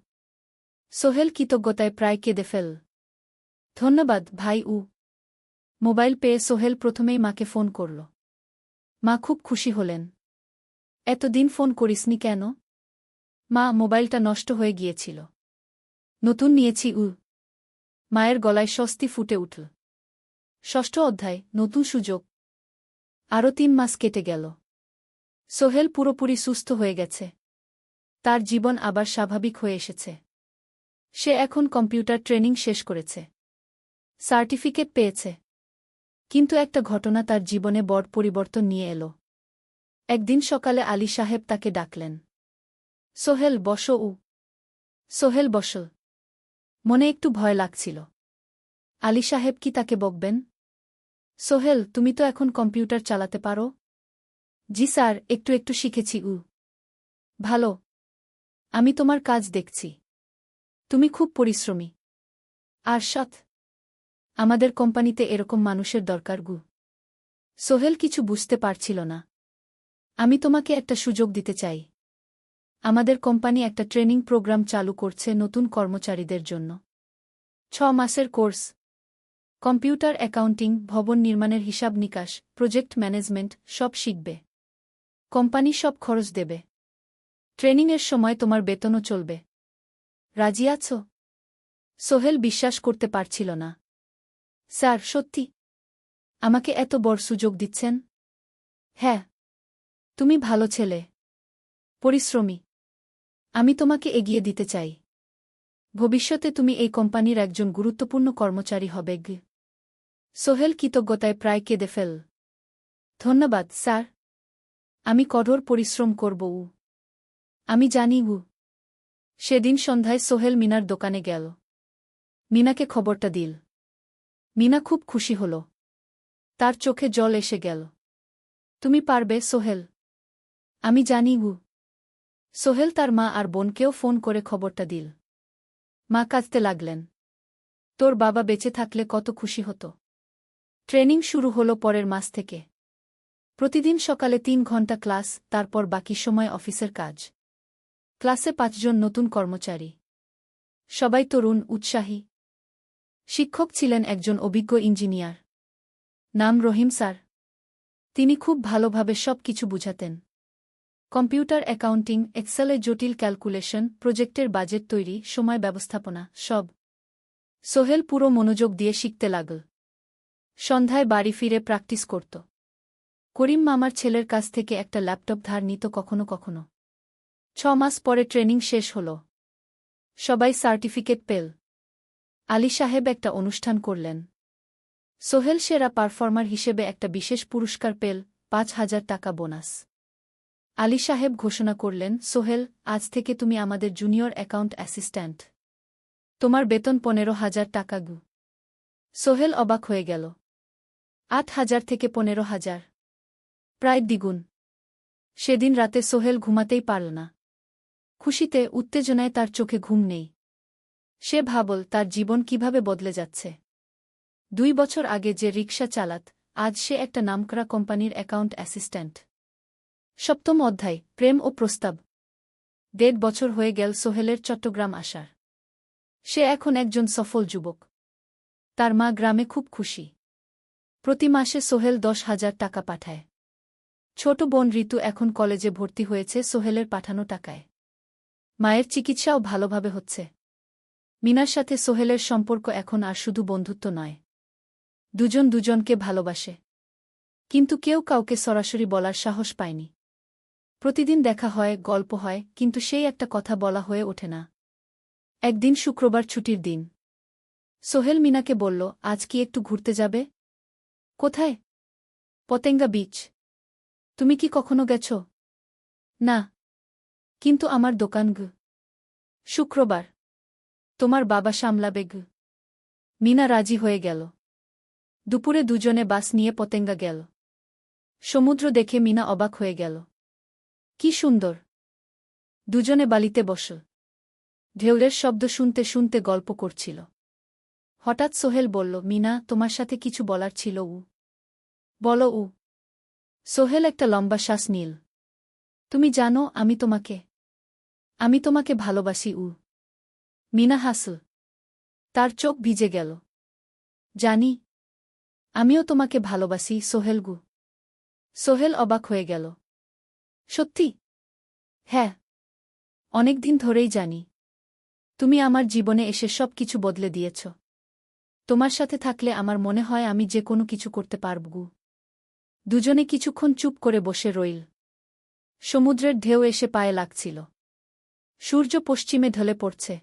Speaker 1: সোহেল কৃতজ্ঞতায় প্রায় কেঁদে ফেল। ধন্যবাদ ভাই। মোবাইল পেয়ে সোহেল প্রথমেই মাকে ফোন করল। মা খুব খুশি হলেন। এতদিন ফোন করিসনি কেন? মা, মোবাইলটা নষ্ট হয়ে গিয়েছিল। নতুন নিয়েছি। মায়ের গলায় স্বস্তি ফুটে উঠল। ষষ্ঠ অধ্যায়, নতুন সুযোগ। আরও 3 মাস কেটে গেল। সোহেল পুরোপুরি সুস্থ হয়ে গেছে। তার জীবন আবার স্বাভাবিক হয়ে এসেছে। সে এখন কম্পিউটার ট্রেনিং শেষ করেছে। সার্টিফিকেট পেয়েছে। কিন্তু একটা ঘটনা তার জীবনে বড় পরিবর্তন নিয়ে এলো। একদিন সকালে আলী সাহেব তাকে ডাকলেন। সোহেল, বসো। সোহেল বসল। মনে একটু ভয় লাগছিল। আলী সাহেব কি তাকে বকবেন? সোহেল, তুমি তো এখন কম্পিউটার চালাতে পারো? জি স্যার, একটু একটু শিখেছি। ভালো। আমি তোমার কাজ দেখছি। তুমি খুব পরিশ্রমী আর সৎ। আমাদের কোম্পানিতে এরকম মানুষের দরকার। সোহেল কিছু বুঝতে পারছিল না। আমি তোমাকে একটা সুযোগ দিতে চাই। আমাদের কোম্পানি একটা ট্রেনিং প্রোগ্রাম চালু করছে নতুন কর্মচারীদের জন্য। 6 মাসের কোর্স। কম্পিউটার অ্যাকাউন্টিং, ভবন নির্মাণের হিসাব নিকাশ, প্রজেক্ট ম্যানেজমেন্ট সব শিখবে। কোম্পানি সব খরচ দেবে। ট্রেনিংয়ের সময় তোমার বেতনও চলবে। রাজি আছো? সোহেল বিশ্বাস করতে পারছিল না। স্যার, সত্যি? আমাকে এত বড় সুযোগ দিচ্ছেন? হ্যাঁ। তুমি ভালো ছেলে, পরিশ্রমী। আমি তোমাকে এগিয়ে দিতে চাই। ভবিষ্যতে তুমি এই কোম্পানির একজন গুরুত্বপূর্ণ কর্মচারী হবে। সোহেল কৃতজ্ঞতায় প্রায় কেঁদে ফেল। ধন্যবাদ স্যার। আমি কঠোর পরিশ্রম করব। আমি জানি। সেদিন সন্ধ্যায় সোহেল মিনার দোকানে গেল। মিনাকে খবরটা দিল। মিনা খুব খুশি হল। তার চোখে জল এসে গেল। তুমি পারবে সোহেল। আমি জানি। সোহেল তার মা আর বোনকেও ফোন করে খবরটা দিল। মা কাঁদতে লাগলেন। তোর বাবা বেঁচে থাকলে কত খুশি হতো। ট্রেনিং শুরু হলো পরের মাস থেকে। প্রতিদিন সকালে 3 ঘন্টা ক্লাস, তারপর বাকি সময় অফিসের কাজ। ক্লাসে 5 জন নতুন কর্মচারী। সবাই তরুণ, উৎসাহী। শিক্ষক ছিলেন একজন অভিজ্ঞ ইঞ্জিনিয়ার। নাম রহিম স্যার। তিনি খুব ভালোভাবে সব কিছু বুঝাতেন। কম্পিউটার অ্যাকাউন্টিং, এক্সেলে জটিল ক্যালকুলেশন, প্রজেক্টের বাজেট তৈরি, সময় ব্যবস্থাপনা সব। সোহেল পুরো মনোযোগ দিয়ে শিখতে লাগল। সন্ধ্যায় বাড়ি ফিরে প্র্যাকটিস করত। করিম মামার ছেলের কাছ থেকে একটা ল্যাপটপ ধার নিত কখনো কখনো। 6 মাস পরে ট্রেনিং শেষ হল। সবাই সার্টিফিকেট পেল। আলী সাহেব একটা অনুষ্ঠান করলেন। সোহেল সেরা পারফর্মার হিসেবে একটা বিশেষ পুরস্কার পেল, 5,000 টাকা বোনাস। আলী সাহেব ঘোষণা করলেন, সোহেল, আজ থেকে তুমি আমাদের জুনিয়র অ্যাকাউন্ট অ্যাসিস্ট্যান্ট। তোমার বেতন 15,000 টাকা। সোহেল অবাক হয়ে গেল। 8,000 থেকে 15,000, প্রায় দ্বিগুণ। সেদিন রাতে সোহেল ঘুমাতেই পারল না। খুশিতে, উত্তেজনায় তার চোখে ঘুম নেই। সে ভাবল তার জীবন কিভাবে বদলে যাচ্ছে। 2 বছর আগে যে রিকশা চালাত, আজ সে একটা নামকরা কোম্পানির অ্যাকাউন্ট অ্যাসিস্ট্যান্ট। 7ম অধ্যায়, প্রেম ও প্রস্তাব। 1.5 বছর হয়ে গেল সোহেলের চট্টগ্রাম আসার। সে এখন একজন সফল যুবক। তার মা গ্রামে খুব খুশি। প্রতি মাসে সোহেল 10,000 টাকা পাঠায়। ছোট বোন ঋতু এখন কলেজে ভর্তি হয়েছে সোহেলের পাঠানো টাকায়। মায়ের চিকিৎসাও ভালোভাবে হচ্ছে। মিনার সাথে সোহেলের সম্পর্ক এখন আর শুধু বন্ধুত্ব নয়। দুজন দুজনকে ভালোবাসে। কিন্তু কেউ কাউকে সরাসরি বলার সাহস পায়নি। প্রতিদিন দেখা হয়, গল্প হয়, কিন্তু সেই একটা কথা বলা হয়ে ওঠে না। একদিন শুক্রবার ছুটির দিন। সোহেল মিনাকে বলল, আজ কি একটু ঘুরতে যাবে? কোথায়? পতেঙ্গা বিচ। তুমি কি কখনো গেছ? না। কিন্তু আমার দোকান। শুক্রবার। তোমার বাবা সামলাবে। মিনা রাজি হয়ে গেল। দুপুরে দুজনে বাস নিয়ে পতেঙ্গা গেল। সমুদ্র দেখে মিনা অবাক হয়ে গেল। কি সুন্দর। দুজনে বালিতে বসল। ঢেউয়ের শব্দ শুনতে শুনতে গল্প করছিল। হঠাৎ সোহেল বলল, মিনা, তোমার সাথে কিছু বলার ছিল। বলো। সোহেল একটা লম্বা শ্বাস নিল। তুমি জানো, আমি তোমাকে ভালোবাসি। মিনা হাসল। তার চোখ ভিজে গেল। জানি। আমিও তোমাকে ভালোবাসি সোহেল গু। সোহেল অবাক হয়ে গেল। সত্যি? হ্যাঁ। অনেক দিন ধরেই জানি। তুমি আমার জীবনে এসে সব কিছু বদলে দিয়েছ। তোমার সাথে থাকলে আমার মনে হয় আমি যে কোনো কিছু করতে পারব গু। দুজনে কিছুক্ষণ চুপ করে বসে রইল। সমুদ্রের ঢেউ এসে পায়ে লাগছিল। সূর্য পশ্চিমে ঢলে পড়ছে।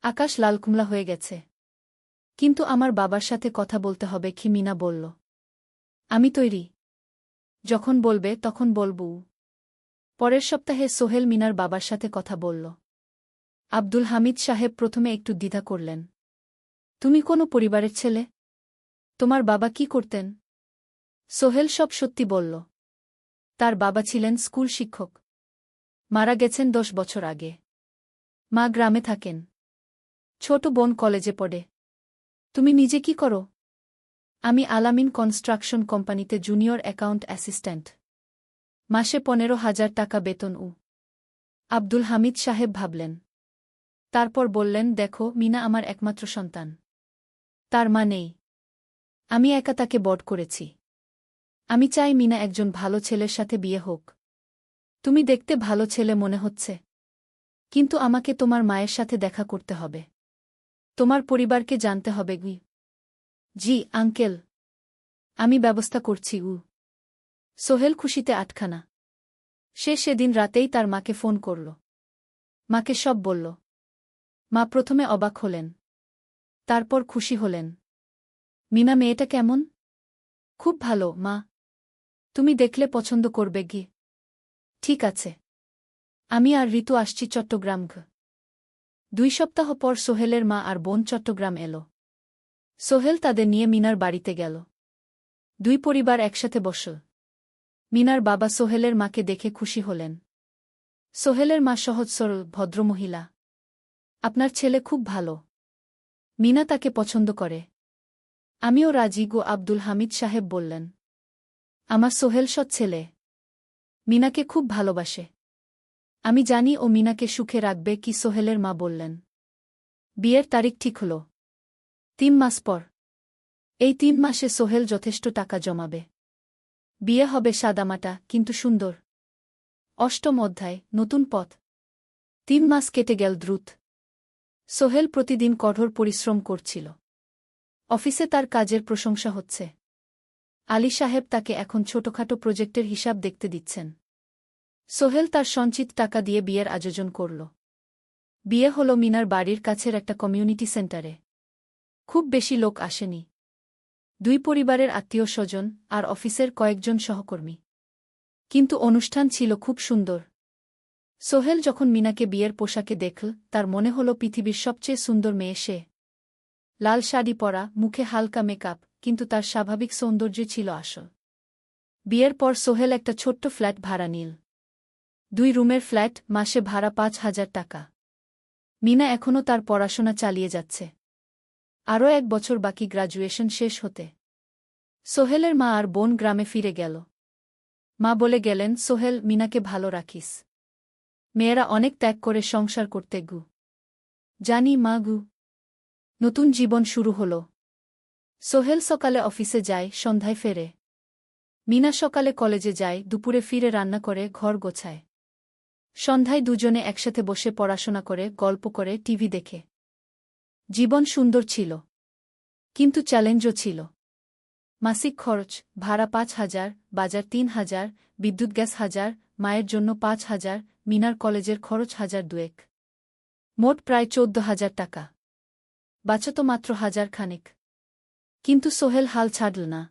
Speaker 1: আকাশ লালকুমলা হয়ে গেছে। কিন্তু আমার বাবার সাথে কথা বলতে হবে কি মিনা বলল। আমি তৈরি। যখন বলবে তখন বলবো। পরের সপ্তাহে সোহেল মিনার বাবার সাথে কথা বলল। আব্দুল হামিদ সাহেব প্রথমে একটু দ্বিধা করলেন। তুমি কোনো পরিবারের ছেলে? তোমার বাবা কি করতেন? সোহেল সব সত্যি বলল। তার বাবা ছিলেন স্কুল শিক্ষক। মারা গেছেন 10 বছর আগে। মা গ্রামে থাকেন। ছোট বোন কলেজে পড়ে। তুমি নিজে কি করো? আমি আলামিন কনস্ট্রাকশন কোম্পানিতে জুনিয়র অ্যাকাউন্ট অ্যাসিস্ট্যান্ট। মাসে 15,000 টাকা বেতন। আব্দুল হামিদ সাহেব ভাবলেন। তারপর বললেন, দেখো মিনা আমার একমাত্র সন্তান। তার মা নেই। আমি একা তাকে বড় করেছি। আমি চাই মিনা একজন ভালো ছেলের সাথে বিয়ে হোক। তুমি দেখতে ভালো ছেলে মনে হচ্ছে। কিন্তু আমাকে তোমার মায়ের সাথে দেখা করতে হবে। তোমার পরিবারকে জানতে হবে গি। জি আঙ্কেল। আমি ব্যবস্থা করছি। সোহেল খুশিতে আটখানা। সে সেদিন রাতেই তার মাকে ফোন করল। মাকে সব বলল। মা প্রথমে অবাক হলেন। তারপর খুশি হলেন। মিনা মেয়েটা কেমন? খুব ভালো মা। তুমি দেখলে পছন্দ করবে গি। ঠিক আছে। আমি আর ঋতু আসছি চট্টগ্রাম। 2 সপ্তাহ পর সোহেলের মা আর বোন চট্টগ্রাম এলো। সোহেল তাদের নিয়ে মিনার বাড়িতে গেল। 2 পরিবার একসাথে বসল। মিনার বাবা সোহেলের মাকে দেখে খুশি হলেন। সোহেলের মা সহজ সরল ভদ্রমহিলা। আপনার ছেলে খুব ভালো। মিনা তাকে পছন্দ করে। আমিও রাজি গো আব্দুল হামিদ সাহেব বললেন। আমার সোহেল সৎ ছেলে। মিনাকে খুব ভালোবাসে। আমি জানি ও মিনাকে সুখে রাখবে কি সোহেলের মা বললেন। বিয়ের তারিখ ঠিক হল। 3 মাস পর। এই 3 মাসে সোহেল যথেষ্ট টাকা জমাবে। বিয়ে হবে সাদামাটা কিন্তু সুন্দর। 8ম অধ্যায় নতুন পথ। 3 মাস কেটে গেল দ্রুত। সোহেল প্রতিদিন কঠোর পরিশ্রম করছিল। অফিসে তার কাজের প্রশংসা হচ্ছে। আলী সাহেব তাকে এখন ছোটখাটো প্রজেক্টের হিসাব দেখতে দিচ্ছেন। সোহেল তার সঞ্চিত টাকা দিয়ে বিয়ের আয়োজন করল। বিয়ে হল মিনার বাড়ির কাছের একটা কমিউনিটি সেন্টারে। খুব বেশি লোক আসেনি। 2 পরিবারের আত্মীয় স্বজন আর অফিসের কয়েকজন সহকর্মী। কিন্তু অনুষ্ঠান ছিল খুব সুন্দর। সোহেল যখন মিনাকে বিয়ের পোশাকে দেখল তার মনে হল পৃথিবীর সবচেয়ে সুন্দর মেয়ে সে। লাল শাড়ি পরা, মুখে হালকা মেকআপ, কিন্তু তার স্বাভাবিক সৌন্দর্য ছিল আসল। বিয়ের পর সোহেল একটা ছোট্ট ফ্ল্যাট ভাড়া নিল। 2 রুমের ফ্ল্যাট, মাসে ভাড়া 5,000 টাকা। মিনা এখনও তার পড়াশোনা চালিয়ে যাচ্ছে। আরও 1 বছর বাকি গ্র্যাজুয়েশন শেষ হতে। সোহেলের মা আর বোন গ্রামে ফিরে গেল। মা বলে গেলেন, সোহেল মিনাকে ভালো রাখিস। মেয়েরা অনেক ত্যাগ করে সংসার করতে গু। জানি মা গু। নতুন জীবন শুরু হল। সোহেল সকালে অফিসে যায়, সন্ধ্যায় ফেরে। মিনা সকালে কলেজে যায়, দুপুরে ফিরে রান্না করে, ঘর গোছায়। সন্ধ্যায় দুজনে একসাথে বসে পড়াশোনা করে, গল্প করে, টিভি দেখে। জীবন সুন্দর ছিল। কিন্তু চ্যালেঞ্জও ছিল। মাসিক খরচ, ভাড়া 5,000, বাজার 3,000, বিদ্যুৎ গ্যাস 1,000, মায়ের জন্য 5,000, মিনার কলেজের খরচ 1,002। মোট প্রায় 14,000 টাকা। বাঁচত মাত্র 1,000 খানেক। কিন্তু সোহেল হাল ছাড়ল না।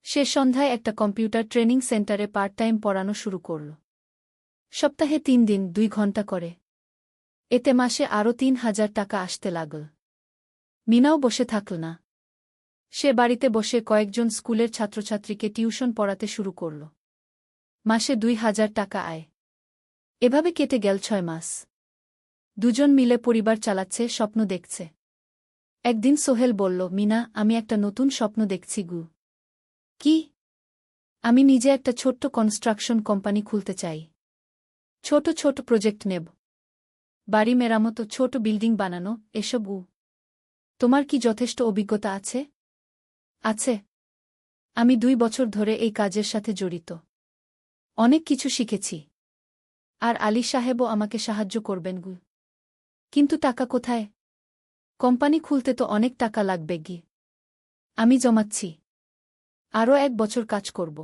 Speaker 1: সে সন্ধ্যায় একটা কম্পিউটার ট্রেনিং সেন্টারে পার্ট টাইম পড়ানো শুরু করল। সপ্তাহে 3 দিন 2 ঘন্টা করে। এতে মাসে আরও 3,000 টাকা আসতে লাগল। মিনাও বসে থাকল না। সে বাড়িতে বসে কয়েকজন স্কুলের ছাত্রছাত্রীকে টিউশন পড়াতে শুরু করল। মাসে 2,000 টাকা আয়। এভাবে কেটে গেল 6 মাস। দুজন মিলে পরিবার চালাচ্ছে, স্বপ্ন দেখছে। একদিন সোহেল বলল, মিনা, আমি একটা নতুন স্বপ্ন দেখছি গু। কি? আমি নিজে একটা ছোট্ট কনস্ট্রাকশন কোম্পানি খুলতে চাই। ছোট ছোট প্রজেক্ট নেব। বাড়ি মেরামত, ছোট বিল্ডিং বানানো, এসব। তোমার কি যথেষ্ট অভিজ্ঞতা আছে? আছে। আমি 2 বছর ধরে এই কাজের সাথে জড়িত। অনেক কিছু শিখেছি। আর আলী সাহেবও আমাকে সাহায্য করবেন গু। কিন্তু টাকা কোথায়? কোম্পানি খুলতে তো অনেক টাকা লাগবে গি। আমি জমাচ্ছি। আরও 1 বছর কাজ করব।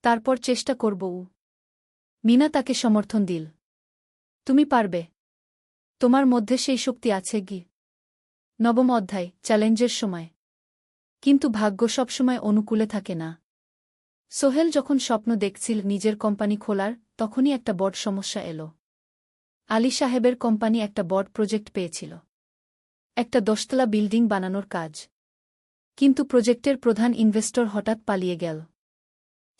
Speaker 1: তারপর চেষ্টা করব। মিনা তাকে সমর্থন দিল। তুমি পারবে। তোমার মধ্যে সেই শক্তি আছে গি। নবম অধ্যায়, চ্যালেঞ্জের সময়। কিন্তু ভাগ্য সবসময় অনুকূলে থাকে না। সোহেল যখন স্বপ্ন দেখছিল নিজের কোম্পানি খোলার, তখনই একটা বড় সমস্যা এলো। আলী সাহেবের কোম্পানি একটা বড় প্রজেক্ট পেয়েছিল। একটা 10তলা বিল্ডিং বানানোর কাজ। কিন্তু প্রজেক্টের প্রধান ইনভেস্টর হঠাৎ পালিয়ে গেল।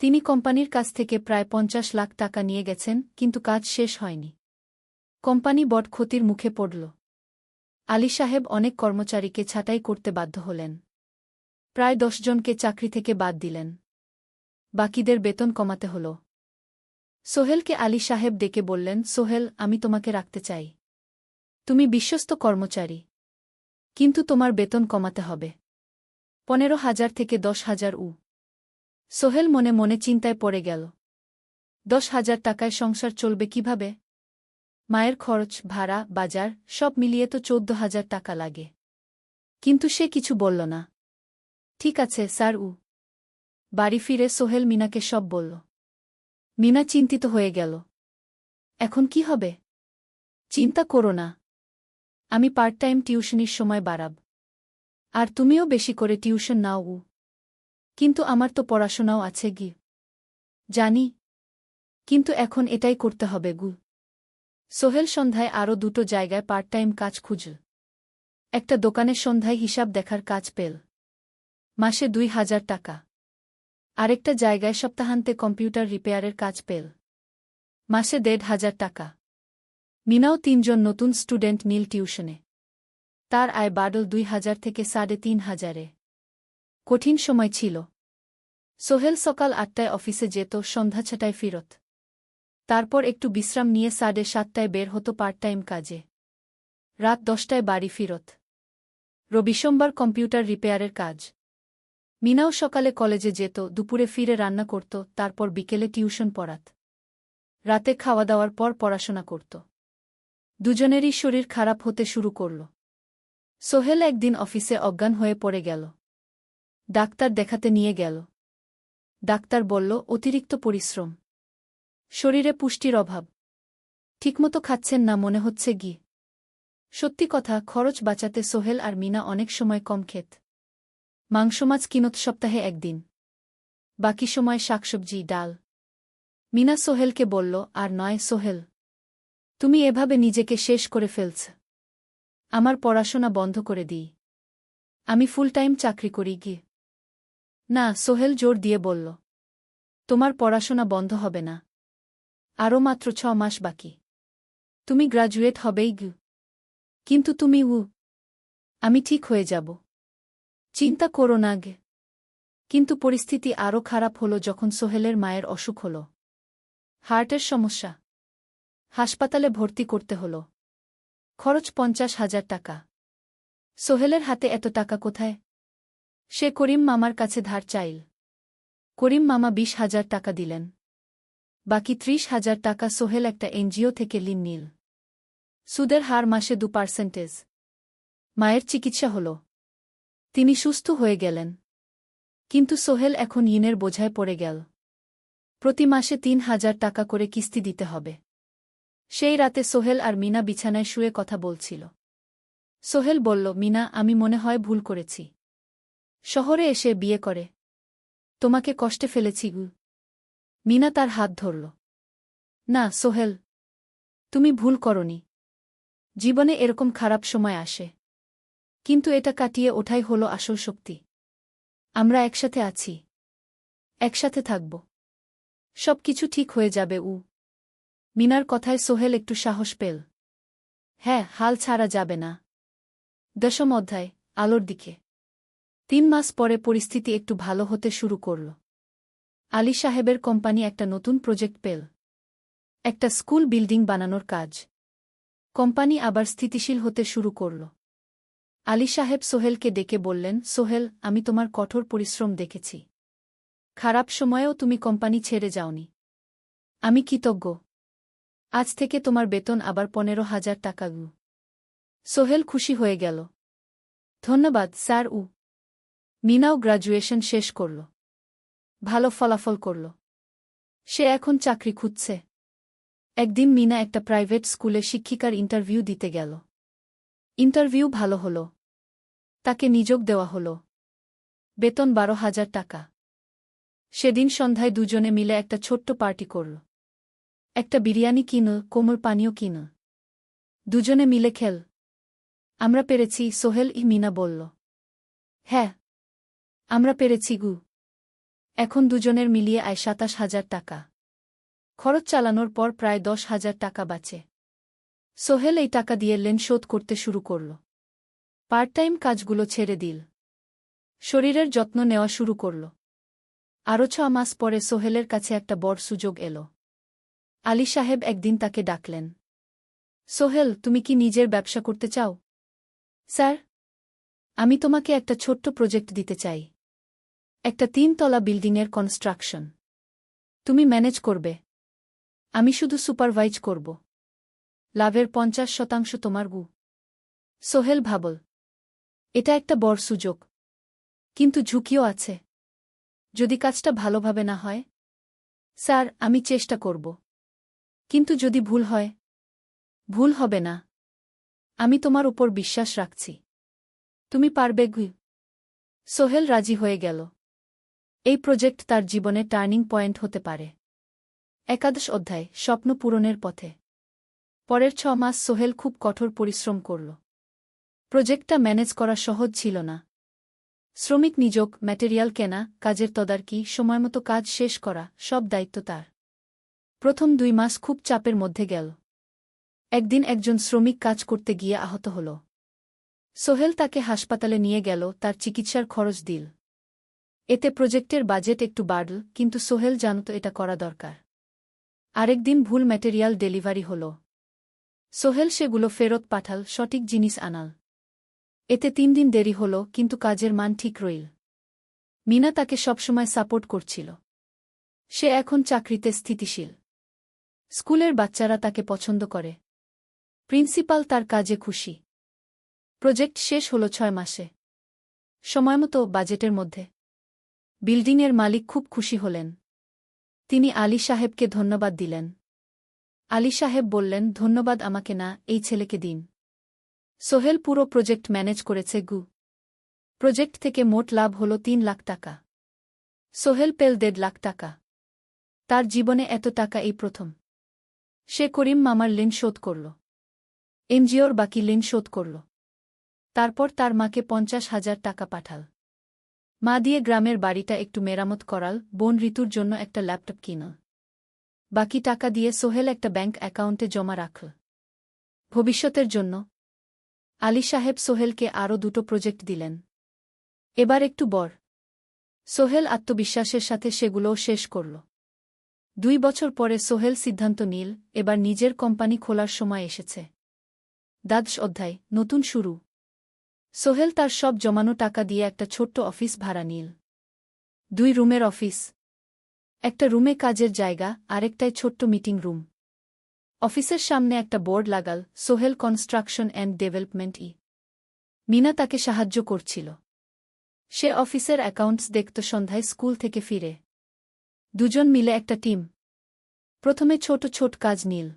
Speaker 1: তিনি কোম্পানির কাছ থেকে প্রায় 50 লাখ টাকা নিয়ে গেছেন, কিন্তু কাজ শেষ হয়নি। কোম্পানি বড় ক্ষতির মুখে পড়ল। আলী সাহেব অনেক কর্মচারীকে ছাঁটাই করতে বাধ্য হলেন। প্রায় 10 জনকে চাকরি থেকে বাদ দিলেন। বাকিদের বেতন কমাতে হল। সোহেলকে আলী সাহেব ডেকে বললেন, সোহেল, আমি তোমাকে রাখতে চাই। তুমি বিশ্বস্ত কর্মচারী। কিন্তু তোমার বেতন কমাতে হবে। 15,000 থেকে 10,000 সোহেল মনে মনে চিন্তায় পড়ে গেল। 10,000 টাকায় সংসার চলবে কিভাবে? মায়ের খরচ, ভাড়া, বাজার সব মিলিয়ে তো 14,000 টাকা লাগে। কিন্তু সে কিছু বলল না। ঠিক আছে স্যার। বাড়ি ফিরে সোহেল মিনাকে সব বলল। মিনা চিন্তিত হয়ে গেল। এখন কি হবে? চিন্তা করো না। আমি পার্ট টাইম টিউশনির সময় বাড়াব। আর তুমিও বেশি করে টিউশন নাও। কিন্তু আমার তো পড়াশোনাও আছে গি। জানি। কিন্তু এখন এটাই করতে হবে গু। সোহেল সন্ধ্যায় আরও 2টো জায়গায় পার্ট টাইম কাজ খুঁজল। একটা দোকানের সন্ধ্যায় হিসাব দেখার কাজ পেল। মাসে 2,000 টাকা। আরেকটা জায়গায় সপ্তাহান্তে কম্পিউটার রিপেয়ারের কাজ পেল। মাসে 1,500 টাকা। মিনাও 3 জন নতুন স্টুডেন্ট নিল টিউশনে। তার আয় বাড়ল 2,000 থেকে 3,500-এ। কঠিন সময় ছিল। সোহেল সকাল 8টায় অফিসে যেত, সন্ধ্যা 6টায় ফিরত। তারপর একটু বিশ্রাম নিয়ে 7:30টায় বের হতো পার্ট টাইম কাজে। রাত 10টায় বাড়ি ফিরত। রবি সোমবার কম্পিউটার রিপেয়ারের কাজ। মিনাও সকালে কলেজে যেত, দুপুরে ফিরে রান্না করত, তারপর বিকেলে টিউশন পড়াত। রাতে খাওয়া দাওয়ার পর পড়াশোনা করত। দুজনেরই শরীর খারাপ হতে শুরু করল। সোহেল একদিন অফিসে অজ্ঞান হয়ে পড়ে গেল। ডাক্তার দেখাতে নিয়ে গেল। ডাক্তার বলল, অতিরিক্ত পরিশ্রম। শরীরে পুষ্টির অভাব। ঠিকমতো খাচ্ছেন না মনে হচ্ছে গি। সত্যি কথা, খরচ বাঁচাতে সোহেল আর মিনা অনেক সময় কম খেত। মাংস মাছ কিনত সপ্তাহে একদিন। বাকি সময় শাকসবজি, ডাল। মিনা সোহেলকে বলল, আর নয় সোহেল। তুমি এভাবে নিজেকে শেষ করে ফেলছ। আমার পড়াশোনা বন্ধ করে দিই। আমি ফুল টাইম চাকরি করি গি। না, সোহেল জোর দিয়ে বলল। তোমার পড়াশোনা বন্ধ হবে না। আরও মাত্র 6 মাস বাকি। তুমি গ্রাজুয়েট হবেই গু। কিন্তু তুমি আমি ঠিক হয়ে যাব। চিন্তা করো না গে। কিন্তু পরিস্থিতি আরও খারাপ হলো যখন সোহেলের মায়ের অসুখ হল। হার্টের সমস্যা। হাসপাতালে ভর্তি করতে হল। খরচ 50,000 টাকা। সোহেলের হাতে এত টাকা কোথায়? সে করিম মামার কাছে ধার চাইল। করিম মামা 20,000 টাকা দিলেন। বাকি 30,000 টাকা সোহেল একটা এনজিও থেকে ঋণ নিল। সুদের হার মাসে 2%। মায়ের চিকিৎসা হল। তিনি সুস্থ হয়ে গেলেন। কিন্তু সোহেল এখন ঋণের বোঝায় পড়ে গেল। প্রতি মাসে 3,000 টাকা করে কিস্তি দিতে হবে। সেই রাতে সোহেল আর মিনা বিছানায় শুয়ে কথা বলছিল। সোহেল বলল, মিনা, আমি মনে হয় ভুল করেছি। শহরে এসে বিয়ে করে তোমাকে কষ্টে ফেলেছি গু। মিনা তার হাত ধরল। না সোহেল, তুমি ভুল করনি। জীবনে এরকম খারাপ সময় আসে। কিন্তু এটা কাটিয়ে ওঠাই হলো আসল শক্তি। আমরা একসাথে আছি। একসাথে থাকব। সব কিছু ঠিক হয়ে যাবে। মিনার কথায় সোহেল একটু সাহস পেল। হ্যাঁ, হাল ছাড়া যাবে না। 10ম অধ্যায়, আলোর দিকে। 3 মাস পরে পরিস্থিতি একটু ভালো হতে শুরু করল। আলী সাহেবের কোম্পানি একটা নতুন প্রজেক্ট পেল। একটা স্কুল বিল্ডিং বানানোর কাজ। কোম্পানি আবার স্থিতিশীল হতে শুরু করল। আলী সাহেব সোহেলকে ডেকে বললেন, সোহেল, আমি তোমার কঠোর পরিশ্রম দেখেছি। খারাপ সময়েও তুমি কোম্পানি ছেড়ে যাওনি। আমি কৃতজ্ঞ। আজ থেকে তোমার বেতন আবার 15,000 টাকা। সোহেল খুশি হয়ে গেল। ধন্যবাদ স্যার। মিনাও গ্র্যাজুয়েশন শেষ করল। ভালো ফলাফল করল। সে এখন চাকরি খুঁজছে। একদিন মিনা একটা প্রাইভেট স্কুলে শিক্ষিকার ইন্টারভিউ দিতে গেল। ইন্টারভিউ ভালো হল। তাকে নিযোগ দেওয়া হল। বেতন 12,000 টাকা। সেদিন সন্ধ্যায় দুজনে মিলে একটা ছোট্ট পার্টি করল। একটা বিরিয়ানি কিন, কোমল পানীয় কিন। দুজনে মিলে খেল। আমরা পেরেছি, সোহেল মিনা বলল। হ্যাঁ, আমরা পেরেছি গু। এখন দুজনের মিলিয়ে আয় 27,000 টাকা। খরচ চালানোর পর প্রায় 10,000 টাকা বাঁচে। সোহেল এই টাকা দিয়ে লেন শোধ করতে শুরু করল। পার্ট টাইম কাজগুলো ছেড়ে দিল। শরীরের যত্ন নেওয়া শুরু করল। আরও 6 মাস পরে সোহেলের কাছে একটা বড় সুযোগ এল। আলী সাহেব একদিন তাকে ডাকলেন। সোহেল, তুমি কি নিজের ব্যবসা করতে চাও? স্যার, আমি তোমাকে একটা ছোট্ট প্রজেক্ট দিতে চাই। একটা 3 তলা বিল্ডিংয়ের কনস্ট্রাকশন। তুমি ম্যানেজ করবে। আমি শুধু সুপারভাইজ করব। লাভের 50% তোমার গু। সোহেল ভাবল, এটা একটা বড় সুযোগ। কিন্তু ঝুঁকিও আছে। যদি কাজটা ভালোভাবে না হয়? স্যার, আমি চেষ্টা করব। কিন্তু যদি ভুল হয়? ভুল হবে না। আমি তোমার উপর বিশ্বাস রাখছি। তুমি পারবে গু। সোহেল রাজি হয়ে গেল। এই প্রজেক্ট তার জীবনে টার্নিং পয়েন্ট হতে পারে। 11 অধ্যায়, স্বপ্ন পূরণের পথে। পরের 6 মাস সোহেল খুব কঠোর পরিশ্রম করল। প্রজেক্টটা ম্যানেজ করা সহজ ছিল না। শ্রমিক নিযোগ, ম্যাটেরিয়াল কেনা, কাজের তদারকি, সময়মতো কাজ শেষ করা, সব দায়িত্ব তার। প্রথম 2 মাস খুব চাপের মধ্যে গেল। একদিন একজন শ্রমিক কাজ করতে গিয়ে আহত হল। সোহেল তাকে হাসপাতালে নিয়ে গেল, তার চিকিৎসার খরচ দিল। এতে প্রজেক্টের বাজেট একটু বাড়ল, কিন্তু সোহেল জানত এটা করা দরকার। আরেকদিন ভুল ম্যাটেরিয়াল ডেলিভারি হল। সোহেল সেগুলো ফেরত পাঠাল, সঠিক জিনিস আনাল। এতে 3 দিন দেরি হল, কিন্তু কাজের মান ঠিক রইল। মিনা তাকে সবসময় সাপোর্ট করছিল। সে এখন চাকরিতে স্থিতিশীল। স্কুলের বাচ্চারা তাকে পছন্দ করে। প্রিন্সিপাল তার কাজে খুশি। প্রজেক্ট শেষ হল 6 মাসে। সময়মতো, বাজেটের মধ্যে। বিল্ডিংয়ের মালিক খুব খুশি হলেন। তিনি আলী সাহেবকে ধন্যবাদ দিলেন। আলী সাহেব বললেন, ধন্যবাদ আমাকে না, এই ছেলেকে দিন। সোহেল পুরো প্রজেক্ট ম্যানেজ করেছে গু। প্রজেক্ট থেকে মোট লাভ হল 3 লাখ টাকা। সোহেল পেল 1.5 লাখ টাকা। তার জীবনে এত টাকা এই প্রথম। সে করিম মামার ঋণ শোধ করল। এনজিওর বাকি ঋণ শোধ করল। তারপর তার মাকে 50,000 টাকা পাঠাল। মা দিয়ে গ্রামের বাড়িটা একটু মেরামত করাল, বোন ঋতুর জন্য একটা ল্যাপটপ কিনল। বাকি টাকা দিয়ে সোহেল একটা ব্যাংক অ্যাকাউন্টে জমা রাখল। ভবিষ্যতের জন্য। আলী সাহেব সোহেলকে আরও 2টো প্রজেক্ট দিলেন। এবার একটু বড়। সোহেল আত্মবিশ্বাসের সাথে সেগুলোও শেষ করল। 2 বছর পরে সোহেল সিদ্ধান্ত নিল, এবার নিজের কোম্পানি খোলার সময় এসেছে। 10 অধ্যায়, নতুন শুরু। সোহেল তার সব জমানো টাকা দিয়ে একটা ছোট্ট অফিস ভাড়া নিল। 2 রুমের অফিস। একটা রুমে কাজের জায়গা, আরেকটায় ছোট্ট মিটিং রুম। অফিসের সামনে একটা বোর্ড লাগাল, Sohel construction and development. Mina তাকে সাহায্য করছিল। সে অফিসের অ্যাকাউন্টস দেখত সন্ধ্যায় স্কুল থেকে ফিরে। দুজন মিলে একটা টিম। প্রথমে ছোট ছোট কাজ নিল।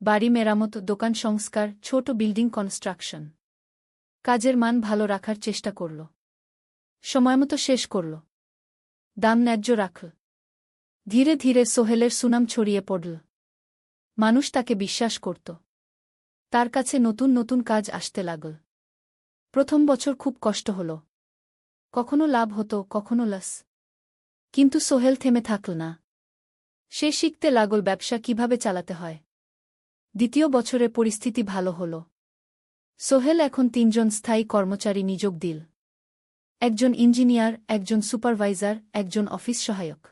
Speaker 1: বাড়ি মেরামত, দোকান সংস্কার, ছোট বিল্ডিং কনস্ট্রাকশন। কাজের মান ভালো রাখার চেষ্টা করল। সময়মতো শেষ করল। দাম ন্যায্য রাখল। ধীরে ধীরে সোহেলের সুনাম ছড়িয়ে পড়ল। মানুষ তাকে বিশ্বাস করত। তার কাছে নতুন নতুন কাজ আসতে লাগল। প্রথম বছর খুব কষ্ট হল। কখনো লাভ হতো, কখনো লস। কিন্তু সোহেল থেমে থাকল না। সে শিখতে লাগল ব্যবসা কিভাবে চালাতে হয়। দ্বিতীয় বছরে পরিস্থিতি ভালো হল। সোহেল এখন 3 জন স্থায়ী কর্মচারী নিযোগ দিল। একজন ইঞ্জিনিয়ার, একজন সুপারভাইজার, একজন অফিস সহায়ক।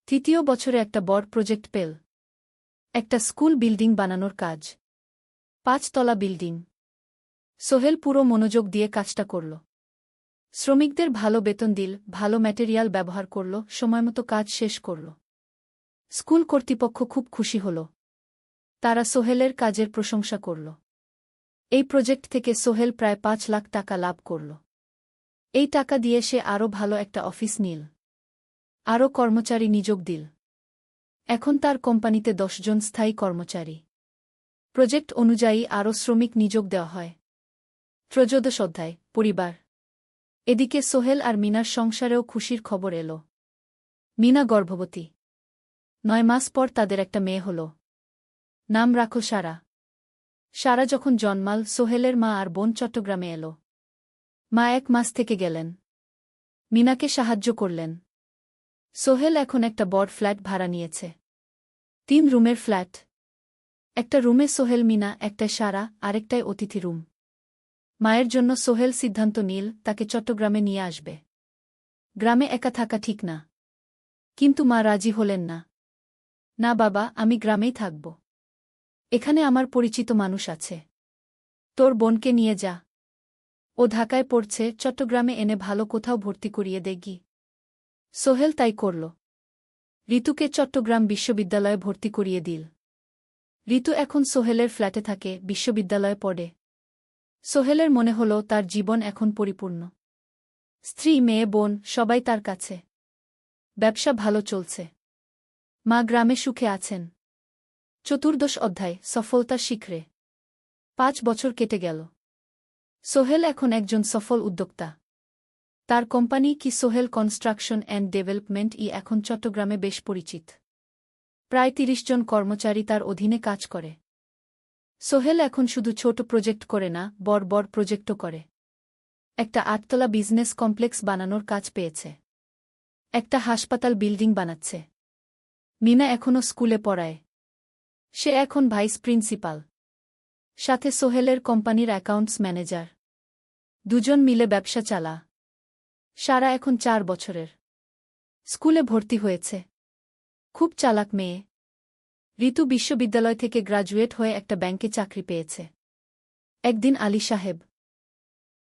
Speaker 1: তৃতীয় বছরে একটা বড় প্রজেক্ট পেল। একটা স্কুল বিল্ডিং বানানোর কাজ। 5 তলা বিল্ডিং। সোহেল পুরো মনোযোগ দিয়ে কাজটা করল। শ্রমিকদের ভালো বেতন দিল, ভালো ম্যাটেরিয়াল ব্যবহার করল, সময়মতো কাজ শেষ করল। স্কুল কর্তৃপক্ষ খুব খুশি হল। তারা সোহেলের কাজের প্রশংসা করল। এই প্রজেক্ট থেকে সোহেল প্রায় ৫ লাখ টাকা লাভ করল। এই টাকা দিয়ে সে আরও ভালো একটা অফিস নিল, আরও কর্মচারী নিযোগ দিল। এখন তার কোম্পানিতে ১০ জন স্থায়ী কর্মচারী। প্রজেক্ট অনুযায়ী আরও শ্রমিক নিযোগ দেওয়া হয়। ১৩ অধ্যায় পরিবার। এদিকে সোহেল আর মিনার সংসারেও খুশির খবর এল। মিনা গর্ভবতী। ৯ মাস পর তাদের একটা মেয়ে হল। নাম রাখল সারা। সারা যখন জন্মাল, সোহেলের মা আর বোন চট্টগ্রামে এল। মা ১ মাস থেকে গেলেন। মিনাকে সাহায্য করলেন। সোহেল এখন একটা বড় ফ্ল্যাট ভাড়া নিয়েছে। ৩ রুমের ফ্ল্যাট। একটা রুমে সোহেল, মিনা, একটায় সারা, আরেকটায় অতিথি রুম। মায়ের জন্য সোহেল সিদ্ধান্ত নিল তাকে চট্টগ্রামে নিয়ে আসবে। গ্রামে একা থাকা ঠিক না। কিন্তু মা রাজি হলেন না। না বাবা, আমি গ্রামেই থাকব। এখানে আমার পরিচিত মানুষ আছে। তোর বোনকে নিয়ে যা। ও ঢাকায় পড়ছে, চট্টগ্রামে এনে ভালো কোথাও ভর্তি করিয়ে দেগি। সোহেল তাই করল। ঋতুকে চট্টগ্রাম বিশ্ববিদ্যালয়ে ভর্তি করিয়ে দিল। ঋতু এখন সোহেলের ফ্ল্যাটে থাকে, বিশ্ববিদ্যালয়ে পড়ে। সোহেলের মনে হল তার জীবন এখন পরিপূর্ণ। স্ত্রী, মেয়ে, বোন সবাই তার কাছে। ব্যবসা ভালো চলছে। মা গ্রামে সুখে আছেন। ১৪ অধ্যায় সফলতার শিখরে। ৫ বছর কেটে গেল। সোহেল এখন একজন সফল উদ্যোক্তা। তার কোম্পানি কি সোহেল কনস্ট্রাকশন অ্যান্ড ডেভেলপমেন্ট এখন চট্টগ্রামে বেশ পরিচিত। প্রায় ৩০ জন কর্মচারী তার অধীনে কাজ করে। সোহেল এখন শুধু ছোট প্রজেক্ট করে না, বড় বড় প্রজেক্টও করে। একটা ৮তলা বিজনেস কমপ্লেক্স বানানোর কাজ পেয়েছে। একটা হাসপাতাল বিল্ডিং বানাচ্ছে। মিনা এখনও স্কুলে পড়ায়। সে এখন ভাইস প্রিন্সিপাল। সাথে সোহেলের কোম্পানির অ্যাকাউন্টস ম্যানেজার। দুজন মিলে ব্যবসা চালা। সারা এখন ৪ বছরের। স্কুলে ভর্তি হয়েছে। খুব চালাক মেয়ে। ঋতু বিশ্ববিদ্যালয় থেকে গ্রাজুয়েট হয়ে একটা ব্যাংকে চাকরি পেয়েছে। একদিন আলী সাহেব